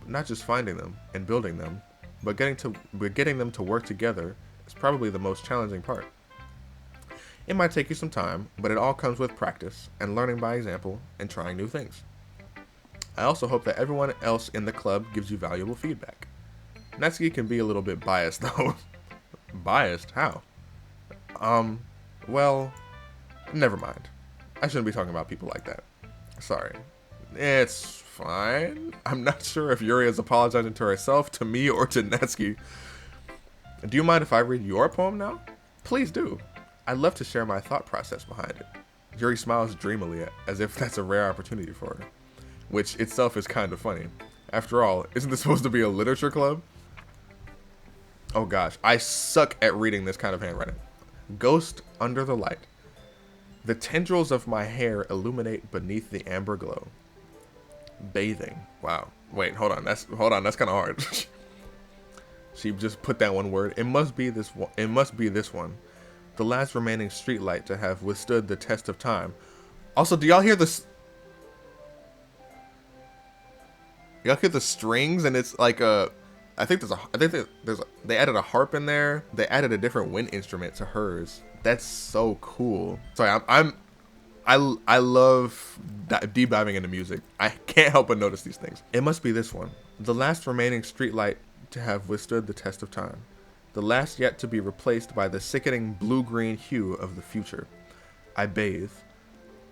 [SPEAKER 1] Not just finding them and building them, but getting them to work together is probably the most challenging part. It might take you some time, but it all comes with practice and learning by example and trying new things. I also hope that everyone else in the club gives you valuable feedback. Natsuki can be a little bit biased though. Biased? How? Well, never mind. I shouldn't be talking about people like that. Sorry. It's fine. I'm not sure if Yuri is apologizing to herself, to me, or to Natsuki. Do you mind if I read your poem now? Please do. I'd love to share my thought process behind it. Yuri smiles dreamily, as if that's a rare opportunity for her, which itself is kind of funny. After all, isn't this supposed to be a literature club? Oh gosh, I suck at reading this kind of handwriting. Ghost under the light. The tendrils of my hair illuminate beneath the amber glow. Bathing. Wow. Wait, hold on. That's kind of hard. She just put that one word. It must be this one. It must be this one. The last remaining streetlight to have withstood the test of time. Also, do y'all hear this? Y'all hear the strings, and it's like a. They added a harp in there. They added a different wind instrument to hers. That's so cool. Sorry, I love deep diving into music. I can't help but notice these things. It must be this one. The last remaining streetlight to have withstood the test of time. The last yet to be replaced by the sickening blue-green hue of the future. I bathe,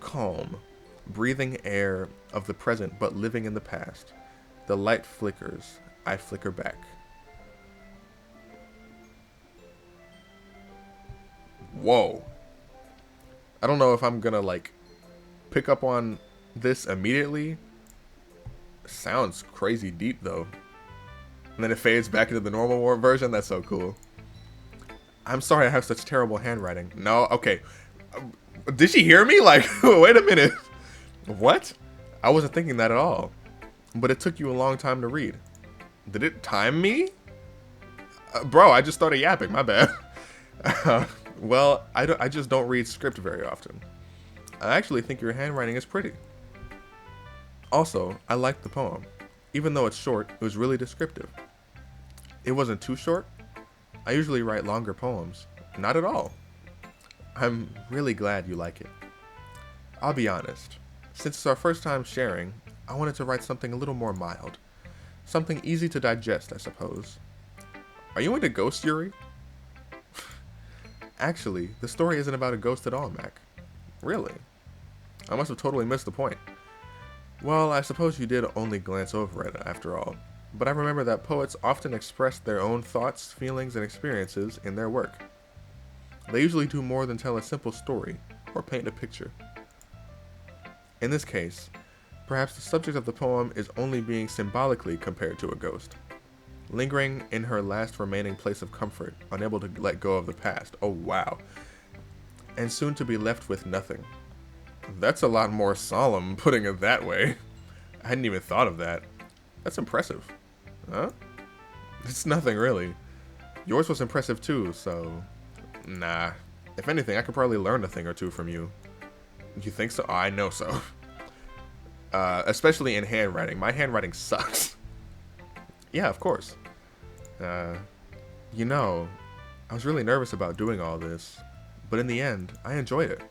[SPEAKER 1] calm, breathing air of the present but living in the past. The light flickers. I flicker back. Whoa. I don't know if I'm gonna like pick up on this immediately. Sounds crazy deep though. And then it fades back into the normal version. That's so cool. I'm sorry I have such terrible handwriting. No, okay. Did she hear me? Like, wait a minute. What? I wasn't thinking that at all. But it took you a long time to read. Did it time me? Bro, I just started yapping. My bad. Well, I just don't read script very often. I actually think your handwriting is pretty. Also, I liked the poem. Even though it's short, it was really descriptive. It wasn't too short. I usually write longer poems. Not at all. I'm really glad you like it. I'll be honest. Since it's our first time sharing, I wanted to write something a little more mild. Something easy to digest, I suppose. Are you into ghosts, Yuri? Actually, the story isn't about a ghost at all, Mac. Really? I must have totally missed the point. Well, I suppose you did only glance over it, after all. But I remember that poets often express their own thoughts, feelings, and experiences in their work. They usually do more than tell a simple story, or paint a picture. In this case, perhaps the subject of the poem is only being symbolically compared to a ghost. Lingering in her last remaining place of comfort, unable to let go of the past. Oh wow. And soon to be left with nothing. That's a lot more solemn, putting it that way. I hadn't even thought of that. That's impressive. Huh? It's nothing really. Yours was impressive too, so... Nah. If anything, I could probably learn a thing or two from you. You think so? Oh, I know so. Especially in handwriting. My handwriting sucks. Yeah, of course. You know, I was really nervous about doing all this, but in the end, I enjoyed it.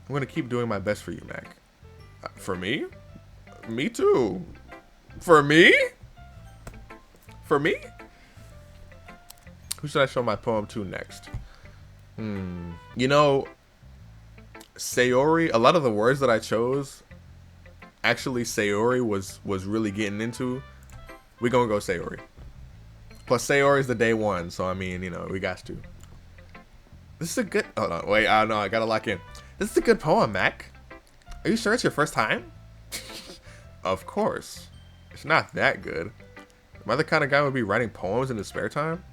[SPEAKER 1] I'm gonna keep doing my best for you, Mac. For me? Me too. For me? For me? Who should I show my poem to next? You know, Sayori, a lot of the words that I chose, actually Sayori was really getting into. We're gonna go Sayori. Plus Sayori is the day one, so I mean, you know, we got to. This is a good, hold on, wait, I don't know, I gotta lock in. This is a good poem, Mac. Are you sure it's your first time? Of course. It's not that good. Am I the kind of guy who would be writing poems in his spare time?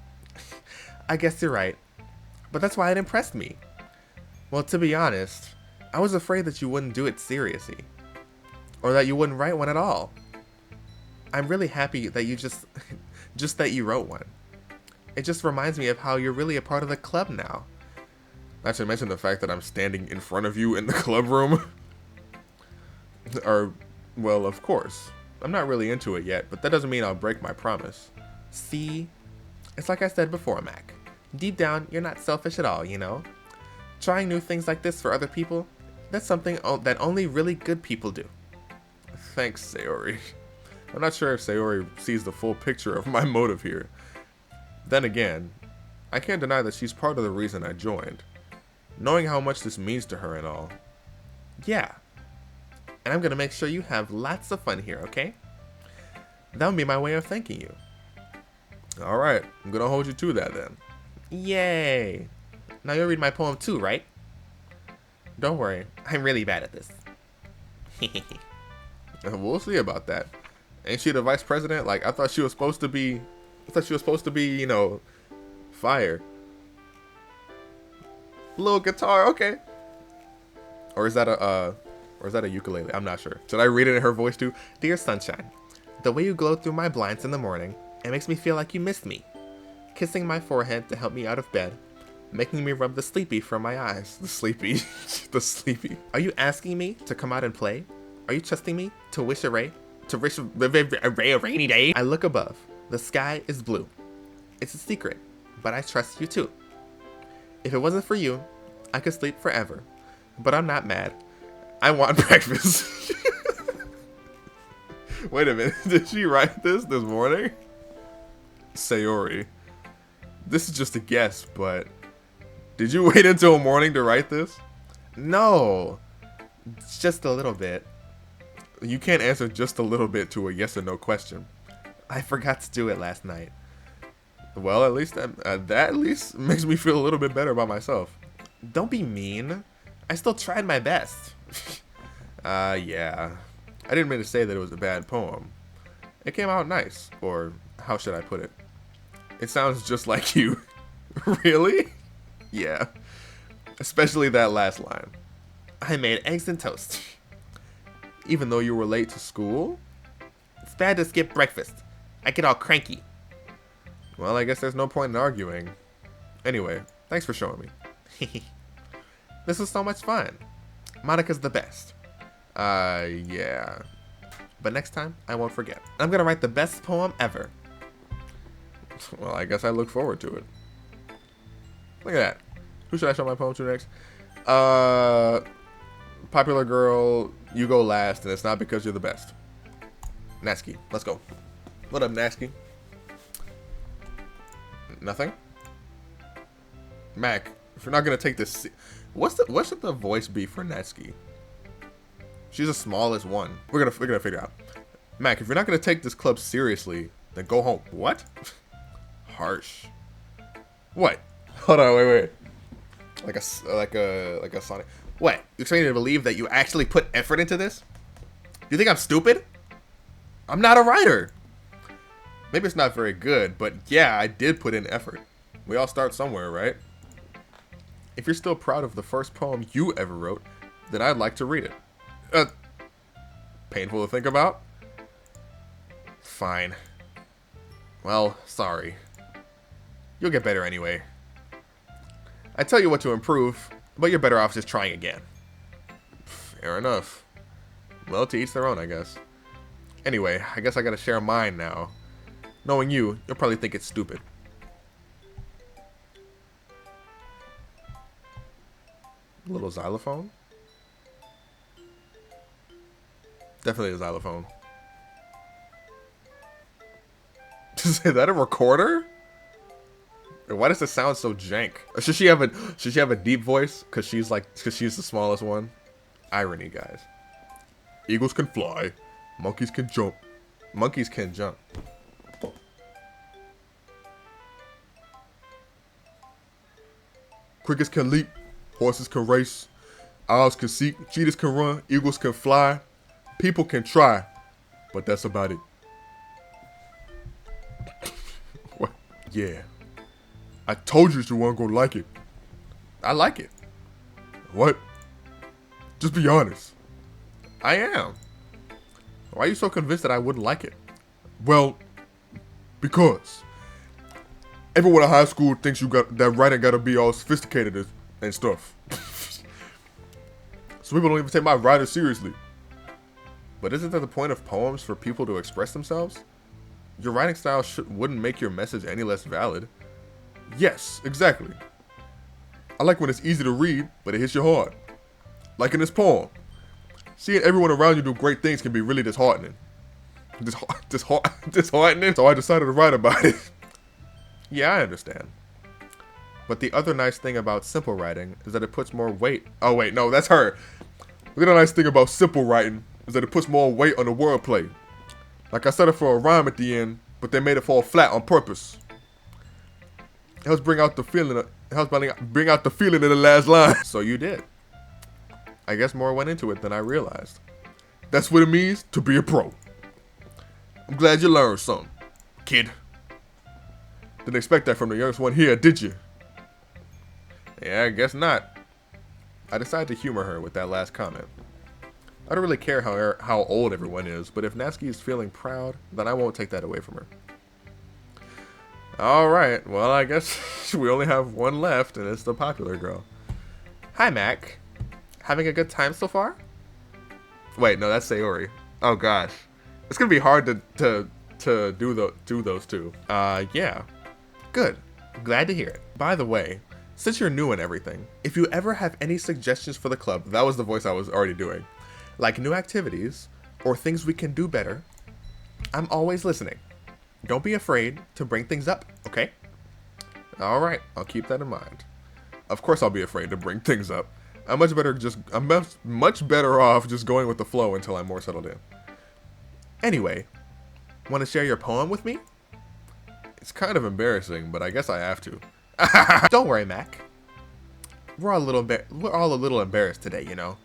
[SPEAKER 1] I guess you're right. But that's why it impressed me. Well, to be honest, I was afraid that you wouldn't do it seriously. Or that you wouldn't write one at all. I'm really happy that you just that you wrote one. It just reminds me of how you're really a part of the club now. Not to mention the fact that I'm standing in front of you in the club room. Or, well, of course. I'm not really into it yet, but that doesn't mean I'll break my promise. See? It's like I said before, Mac. Deep down, you're not selfish at all, you know? Trying new things like this for other people, that's something that only really good people do. Thanks, Sayori. I'm not sure if Sayori sees the full picture of my motive here. Then again, I can't deny that she's part of the reason I joined. Knowing how much this means to her and all. Yeah. And I'm gonna make sure you have lots of fun here, okay? That would be my way of thanking you. Alright, I'm gonna hold you to that then. Yay! Now you'll read my poem too, right? Don't worry, I'm really bad at this. We'll see about that. Ain't she the vice president? Like, I thought she was supposed to be, you know, fire. Little guitar, okay. Or is that a ukulele? I'm not sure. Should I read it in her voice too? Dear Sunshine, the way you glow through my blinds in the morning, it makes me feel like you missed me. Kissing my forehead to help me out of bed, making me rub the sleepy from my eyes. The sleepy. The sleepy. Are you asking me to come out and play? Are you trusting me to wish a ray? To wish a rainy day? I look above. The sky is blue. It's a secret, but I trust you too. If it wasn't for you, I could sleep forever. But I'm not mad. I want breakfast. Wait a minute. Did she write this morning? Sayori. This is just a guess, but did you wait until morning to write this? No. Just a little bit. You can't answer just a little bit to a yes or no question. I forgot to do it last night. Well, at least that at least makes me feel a little bit better about myself. Don't be mean. I still tried my best. Yeah. I didn't mean to say that it was a bad poem. It came out nice, or how should I put it? It sounds just like you. Really? Yeah. Especially that last line. I made eggs and toast. Even though you were late to school? It's bad to skip breakfast. I get all cranky. Well, I guess there's no point in arguing. Anyway, thanks for showing me. This was so much fun. Monica's the best. Yeah. But next time, I won't forget. I'm gonna write the best poem ever. Well, I guess I look forward to it. Look at that. Who should I show my poem to next? Popular girl, you go last, and it's not because you're the best. Natsuki, let's go. What up, Natsuki? Nothing? Mac, if you're not gonna take this, what should the voice be for Natsuki? She's the smallest one. We're gonna figure it out. Mac, if you're not gonna take this club seriously, then go home. What? Harsh. What? Hold on, wait. Like a Sonic. What? You expect me to believe that you actually put effort into this? Do you think I'm stupid? I'm not a writer. Maybe it's not very good, but yeah, I did put in effort. We all start somewhere, right? If you're still proud of the first poem you ever wrote, then I'd like to read it. Painful to think about? Fine. Well, sorry. You'll get better anyway. I tell you what to improve, but you're better off just trying again. Fair enough. Well, to each their own, I guess. Anyway, I guess I gotta share mine now. Knowing you, you'll probably think it's stupid. Little xylophone? Definitely a xylophone. Is that a recorder? Why does it sound so jank? Should she have a deep voice? Cause she's the smallest one. Irony, guys. Eagles can fly. Monkeys can jump. Monkeys can jump. Crickets can leap. Horses can race. Owls can seek. Cheetahs can run. Eagles can fly. People can try. But that's about it. Yeah. I told you weren't gonna like it. I like it. What? Just be honest. I am. Why are you so convinced that I wouldn't like it? Well, because everyone in high school thinks you got that writing gotta be all sophisticated and stuff. So people don't even take my writing seriously. But isn't that the point of poems, for people to express themselves? Your writing style wouldn't make your message any less valid. Yes, exactly. I like when it's easy to read, but it hits you hard. Like in this poem. Seeing everyone around you do great things can be really disheartening. Disheartening? So I decided to write about it. Yeah, I understand. But the other nice thing about simple writing is that it puts more weight. Oh wait, no, that's her. The other nice thing about simple writing is that it puts more weight on the wordplay. Like I set it for a rhyme at the end, but they made it fall flat on purpose. It helps bring out the feeling. Bring out the feeling in the last line. So you did. I guess more went into it than I realized. That's what it means to be a pro. I'm glad you learned something, kid. Didn't expect that from the youngest one here, did you? Yeah, I guess not. I decided to humor her with that last comment. I don't really care how old everyone is, but if Natsuki is feeling proud, then I won't take that away from her. Alright, well I guess we only have one left, and it's the popular girl. Hi Mac. Having a good time so far? Wait, no, that's Sayori. Oh gosh. It's gonna be hard to do those two. Yeah. Good. Glad to hear it. By the way, since you're new and everything, if you ever have any suggestions for the club, that was the voice I was already doing, like new activities or things we can do better, I'm always listening. Don't be afraid to bring things up, okay? Alright, I'll keep that in mind. Of course I'll be afraid to bring things up. I'm much better off just going with the flow until I'm more settled in. Anyway, want to share your poem with me? It's kind of embarrassing, but I guess I have to. Don't worry, Mac. We're all a little embarrassed today, you know.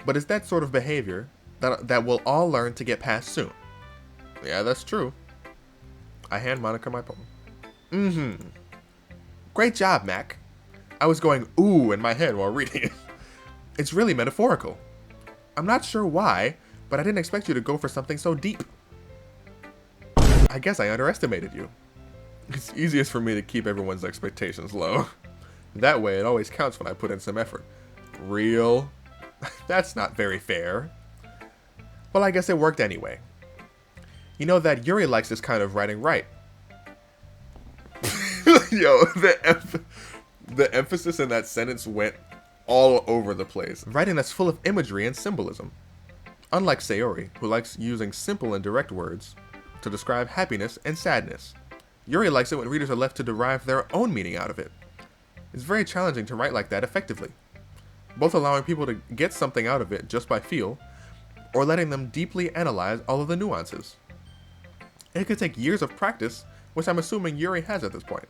[SPEAKER 1] But it's that sort of behavior that we'll all learn to get past soon. Yeah, that's true. I hand Monica my poem. Great job, Mac. I was going ooh in my head while reading it. It's really metaphorical. I'm not sure why, but I didn't expect you to go for something so deep. I guess I underestimated you. It's easiest for me to keep everyone's expectations low. That way it always counts when I put in some effort. Real? That's not very fair. Well, I guess it worked anyway. You know that Yuri likes this kind of writing, right? Yo, the emphasis in that sentence went all over the place. Writing that's full of imagery and symbolism. Unlike Sayori, who likes using simple and direct words to describe happiness and sadness, Yuri likes it when readers are left to derive their own meaning out of it. It's very challenging to write like that effectively, both allowing people to get something out of it just by feel, or letting them deeply analyze all of the nuances. It could take years of practice, which I'm assuming Yuri has at this point.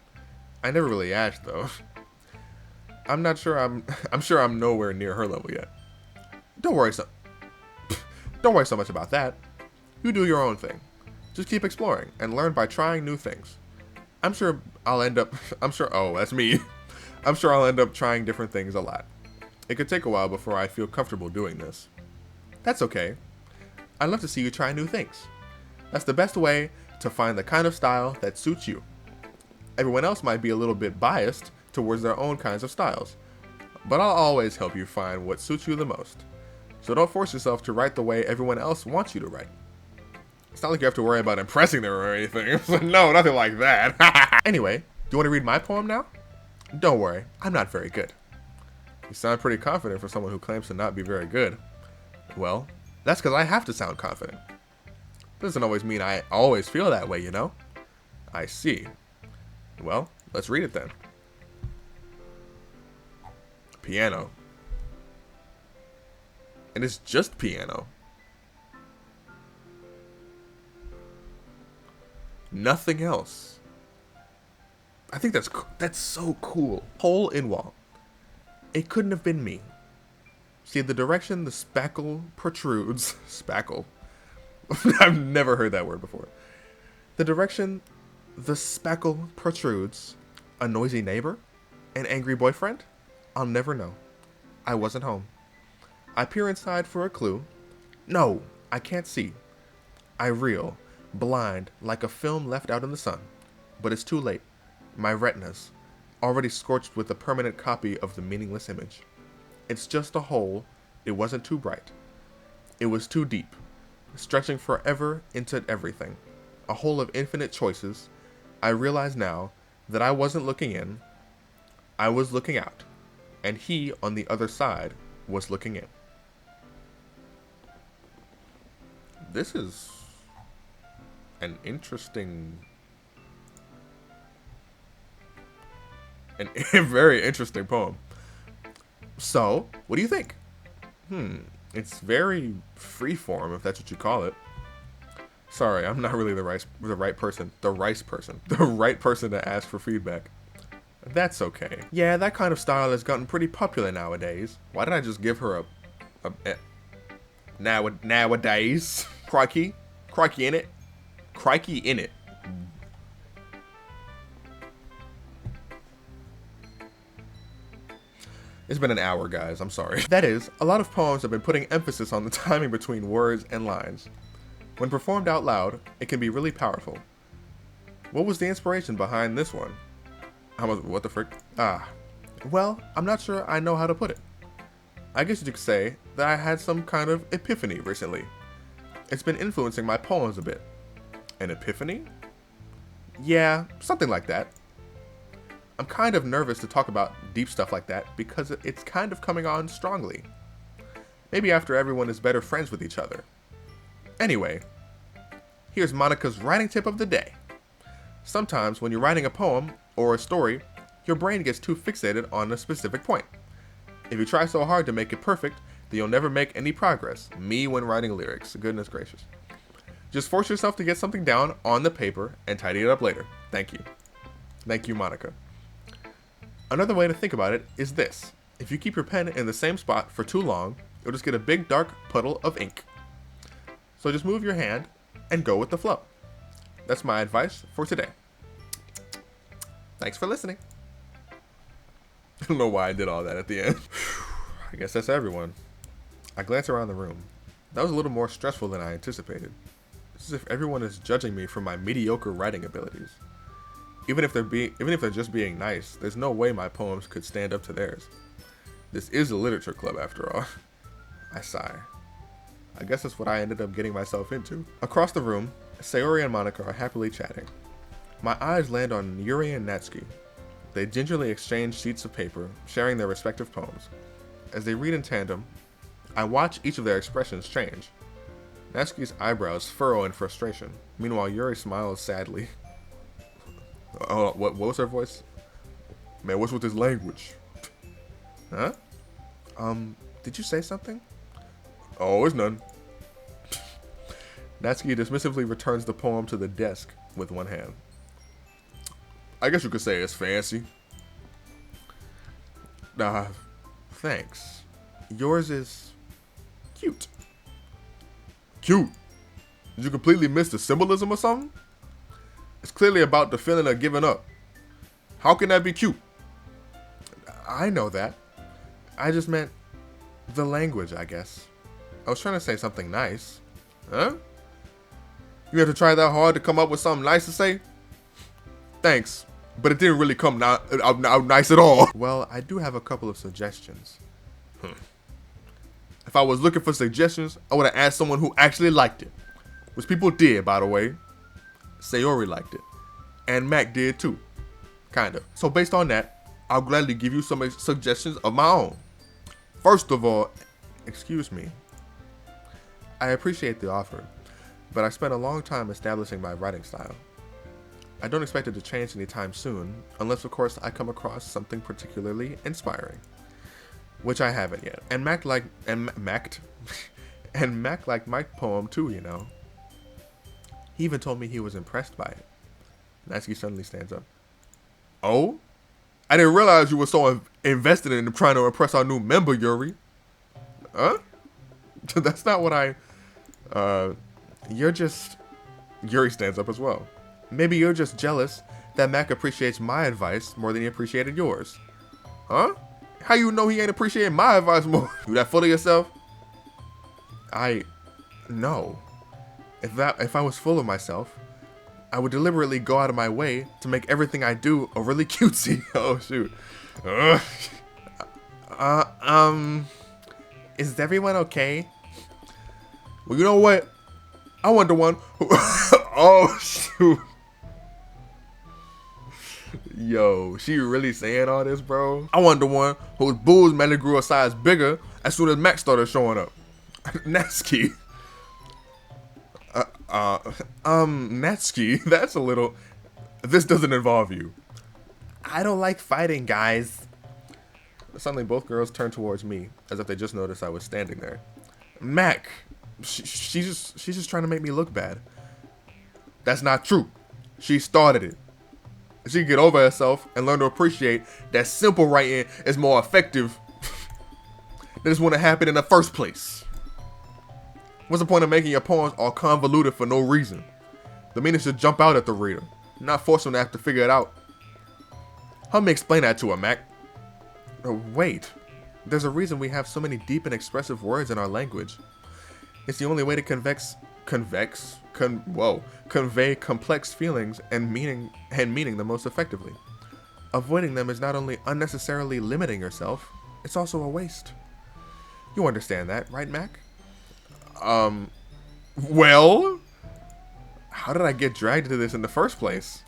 [SPEAKER 1] I never really asked though. I'm sure I'm nowhere near her level yet. Don't worry so much about that. You do your own thing. Just keep exploring and learn by trying new things. I'm sure I'll end up trying different things a lot. It could take a while before I feel comfortable doing this. That's okay. I'd love to see you try new things. That's the best way to find the kind of style that suits you. Everyone else might be a little bit biased towards their own kinds of styles, but I'll always help you find what suits you the most. So don't force yourself to write the way everyone else wants you to write. It's not like you have to worry about impressing them or anything. No, nothing like that. Anyway, do you want to read my poem now? Don't worry, I'm not very good. You sound pretty confident for someone who claims to not be very good. Well, that's because I have to sound confident. Doesn't always mean I always feel that way, you know? I see. Well, let's read it then. Piano. And it's just piano. Nothing else. I think that's so cool. Hole in wall. It couldn't have been me. See the direction the spackle protrudes. Spackle. I've never heard that word before. The direction The speckle protrudes. A noisy neighbor? An angry boyfriend? I'll never know. I wasn't home. I peer inside for a clue. No, I can't see. I reel, blind, like a film left out in the sun. But it's too late. My retinas, already scorched with a permanent copy of the meaningless image. It's just a hole. It wasn't too bright. It was too deep, stretching forever into everything. A hole of infinite choices. I realize now that I wasn't looking in. I was looking out. And he, on the other side, was looking in. This is an interesting... a very interesting poem. So, what do you think? It's very freeform, if that's what you call it. Sorry, I'm not really the right person to ask for feedback. That's okay. Yeah, that kind of style has gotten pretty popular nowadays. Why did I just give her a nowadays? Crikey in it. Crikey in it. It's been an hour, guys. I'm sorry. That is, a lot of poems have been putting emphasis on the timing between words and lines. When performed out loud, it can be really powerful. What was the inspiration behind this one? What the frick? Well, I'm not sure I know how to put it. I guess you could say that I had some kind of epiphany recently. It's been influencing my poems a bit. An epiphany? Yeah, something like that. I'm kind of nervous to talk about deep stuff like that because it's kind of coming on strongly. Maybe after everyone is better friends with each other. Anyway, here's Monica's writing tip of the day. Sometimes when you're writing a poem or a story, your brain gets too fixated on a specific point. If you try so hard to make it perfect, then you'll never make any progress. Me when writing lyrics, goodness gracious. Just force yourself to get something down on the paper and tidy it up later. Thank you. Thank you, Monica. Another way to think about it is this. If you keep your pen in the same spot for too long, you'll just get a big dark puddle of ink. So just move your hand and go with the flow. That's my advice for today. Thanks for listening. I don't know why I did all that at the end. I guess that's everyone. I glance around the room. That was a little more stressful than I anticipated. It's as if everyone is judging me for my mediocre writing abilities. Even if they're just being nice, there's no way my poems could stand up to theirs. This is a literature club after all. I sigh. I guess that's what I ended up getting myself into. Across the room, Sayori and Monica are happily chatting. My eyes land on Yuri and Natsuki. They gingerly exchange sheets of paper, sharing their respective poems. As they read in tandem, I watch each of their expressions change. Natsuki's eyebrows furrow in frustration. Meanwhile, Yuri smiles sadly. Oh, what was her voice? Man, what's with this language? Huh? Did you say something? Oh, it's none. Natsuki dismissively returns the poem to the desk with one hand. I guess you could say it's fancy. Thanks. Yours is cute. Cute? Did you completely miss the symbolism or something? It's clearly about the feeling of giving up. How can that be cute? I know that. I just meant the language, I guess. I was trying to say something nice. Huh? You had to try that hard to come up with something nice to say? Thanks, but it didn't really come out nice at all. Well, I do have a couple of suggestions. If I was looking for suggestions, I would have asked someone who actually liked it. Which people did, by the way. Sayori liked it. And Mac did too. Kind of. So based on that, I'll gladly give you some suggestions of my own. First of all, excuse me. I appreciate the offer, but I spent a long time establishing my writing style. I don't expect it to change anytime soon, unless of course I come across something particularly inspiring. Which I haven't yet. And Mac liked my poem too, you know. He even told me he was impressed by it. Natsuki suddenly stands up. Oh? I didn't realize you were so invested in trying to impress our new member, Yuri. Huh? That's not what Yuri stands up as well. Maybe you're just jealous that Mac appreciates my advice more than he appreciated yours. Huh? How you know he ain't appreciating my advice more? You that full of yourself? No. If I was full of myself, I would deliberately go out of my way to make everything I do overly cutesy. Oh shoot. Is everyone okay? Well, you know what? I want the one who oh shoot. Yo, she really saying all this, bro? I want the one whose boobs mainly grew a size bigger as soon as Max started showing up. Natsuki. Natsuki, that's a little... This doesn't involve you. I don't like fighting, guys. Suddenly, both girls turned towards me, as if they just noticed I was standing there. Mac, she's just trying to make me look bad. That's not true. She started it. She can get over herself and learn to appreciate that simple writing is more effective than this wouldn't happen in the first place. What's the point of making your poems all convoluted for no reason? The meaning should jump out at the reader, not force them to have to figure it out. Help me explain that to her, Mac. Wait, there's a reason we have so many deep and expressive words in our language. It's the only way to convey complex feelings and meaning the most effectively. Avoiding them is not only unnecessarily limiting yourself, it's also a waste. You understand that, right, Mac? Well, how did I get dragged into this in the first place?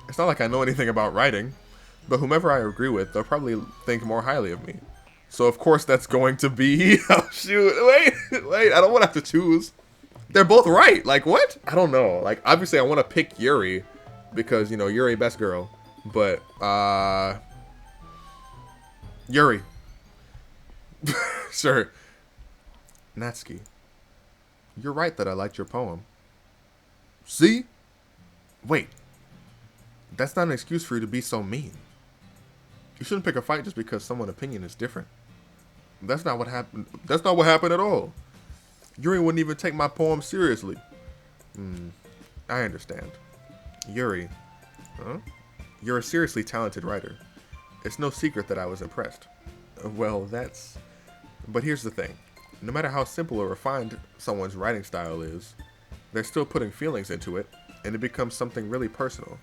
[SPEAKER 1] It's not like I know anything about writing, but whomever I agree with, they'll probably think more highly of me. So of course that's going to be, oh shoot, wait, I don't want to have to choose. They're both right, like what? I don't know, like obviously I want to pick Yuri, because you know, Yuri best girl, but Yuri. Sure. Natsuki. You're right that I liked your poem. See? Wait. That's not an excuse for you to be so mean. You shouldn't pick a fight just because someone's opinion is different. That's not what happened. That's not what happened at all. Yuri wouldn't even take my poem seriously. I understand. Yuri. Huh? You're a seriously talented writer. It's no secret that I was impressed. Well, that's... But here's the thing. No matter how simple or refined someone's writing style is, they're still putting feelings into it, and it becomes something really personal.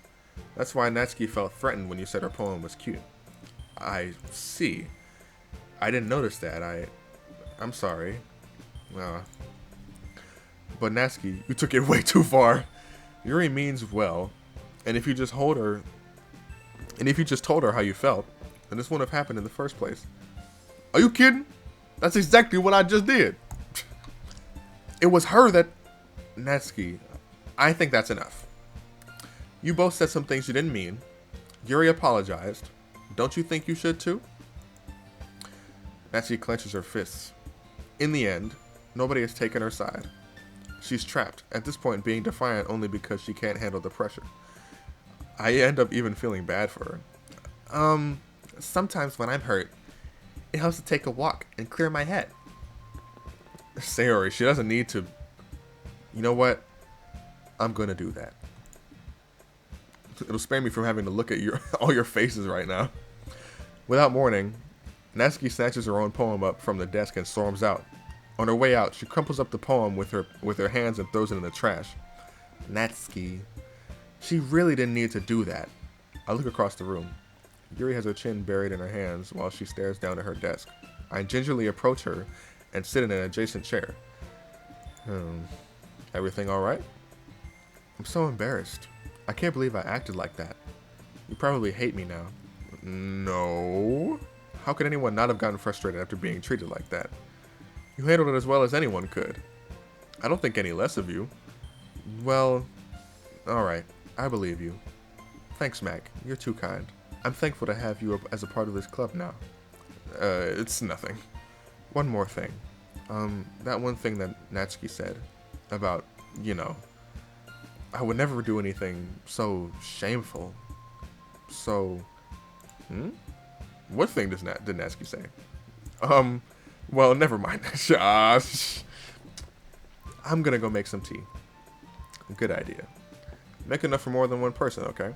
[SPEAKER 1] That's why Natsuki felt threatened when you said her poem was cute. I see. I didn't notice that. I'm sorry. But Natsuki, you took it way too far. Yuri means well, and if you just told her how you felt, then this wouldn't have happened in the first place. Are you kidding? That's exactly what I just did. It was her that... Natsuki, I think that's enough. You both said some things you didn't mean. Yuri apologized. Don't you think you should too? Natsuki clenches her fists. In the end, nobody has taken her side. She's trapped, at this point being defiant only because she can't handle the pressure. I end up even feeling bad for her. Sometimes when I'm hurt, it helps to take a walk and clear my head. Sayori, she doesn't need to... You know what? I'm gonna do that. It'll spare me from having to look at all your faces right now. Without warning, Natsuki snatches her own poem up from the desk and storms out. On her way out, she crumples up the poem with her hands and throws it in the trash. Natsuki. She really didn't need to do that. I look across the room. Yuri has her chin buried in her hands while she stares down at her desk. I gingerly approach her and sit in an adjacent chair. Everything alright? I'm so embarrassed. I can't believe I acted like that. You probably hate me now. No. How could anyone not have gotten frustrated after being treated like that? You handled it as well as anyone could. I don't think any less of you. Well, alright. I believe you. Thanks, Mac. You're too kind. I'm thankful to have you as a part of this club now. It's nothing. One more thing. That one thing that Natsuki said about, you know, I would never do anything so shameful. So, what thing did Natsuki say? Well, never mind. I'm gonna go make some tea. Good idea. Make enough for more than one person, okay?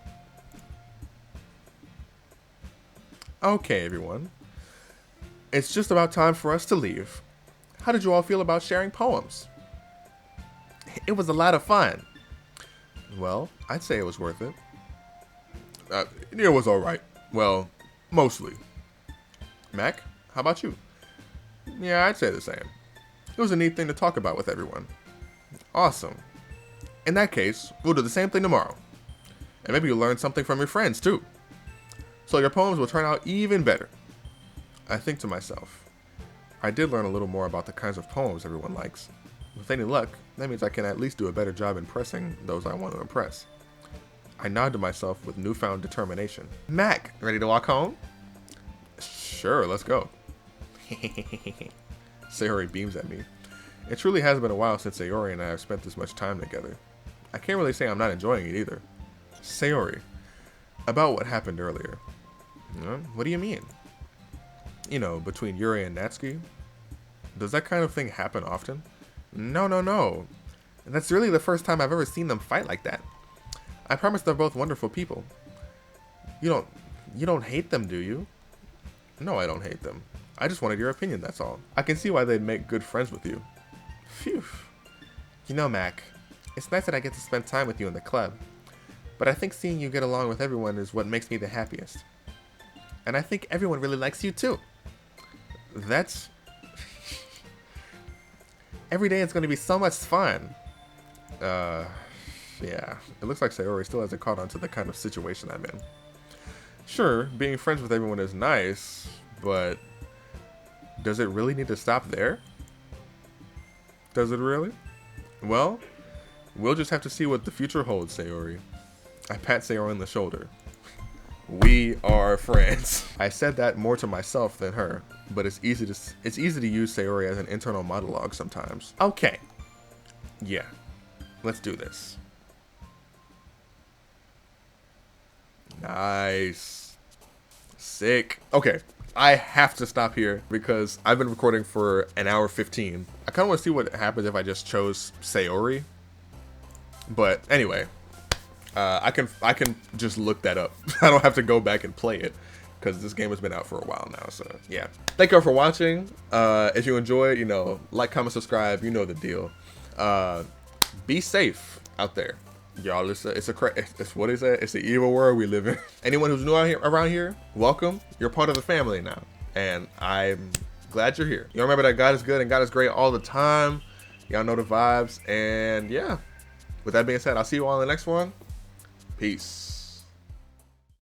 [SPEAKER 1] Okay, everyone. It's just about time for us to leave. How did you all feel about sharing poems? It was a lot of fun. Well, I'd say it was worth it. It was alright. Well, mostly. Mac, how about you? Yeah, I'd say the same. It was a neat thing to talk about with everyone. Awesome. In that case, we'll do the same thing tomorrow. And maybe you'll learn something from your friends, too. So your poems will turn out even better. I think to myself, I did learn a little more about the kinds of poems everyone likes. With any luck, that means I can at least do a better job impressing those I want to impress. I nod to myself with newfound determination. Mac, ready to walk home? Sure, let's go. Sayori beams at me. It truly has been a while since Sayori and I have spent this much time together. I can't really say I'm not enjoying it either. Sayori, about what happened earlier. What do you mean? You know, between Yuri and Natsuki? Does that kind of thing happen often? No. That's really the first time I've ever seen them fight like that. I promise they're both wonderful people. You don't hate them, do you? No, I don't hate them. I just wanted your opinion, that's all. I can see why they'd make good friends with you. Phew. You know, Mac, it's nice that I get to spend time with you in the club. But I think seeing you get along with everyone is what makes me the happiest. And I think everyone really likes you too. That's... Every day it's going to be so much fun. Yeah. It looks like Sayori still hasn't caught on to the kind of situation I'm in. Sure, being friends with everyone is nice, but... Does it really need to stop there? Does it really? Well, we'll just have to see what the future holds, Sayori. I pat Sayori on the shoulder. We are friends. I said that more to myself than her, but it's easy to use Sayori as an internal monologue sometimes. Okay. Yeah. Let's do this. Nice. Sick. Okay. I have to stop here because I've been recording for an hour 15. I kind of want to see what happens if I just chose Sayori. But anyway, I can just look that up. I don't have to go back and play it because this game has been out for a while now. So yeah, thank you all for watching. If you enjoyed, like, comment, subscribe. You know the deal. Be safe out there, y'all. It's what is that? It's the evil world we live in. Anyone who's new around here, welcome. You're part of the family now, and I'm glad you're here. You remember that God is good and God is great all the time. Y'all know the vibes, and yeah. With that being said, I'll see you all in the next one. Peace.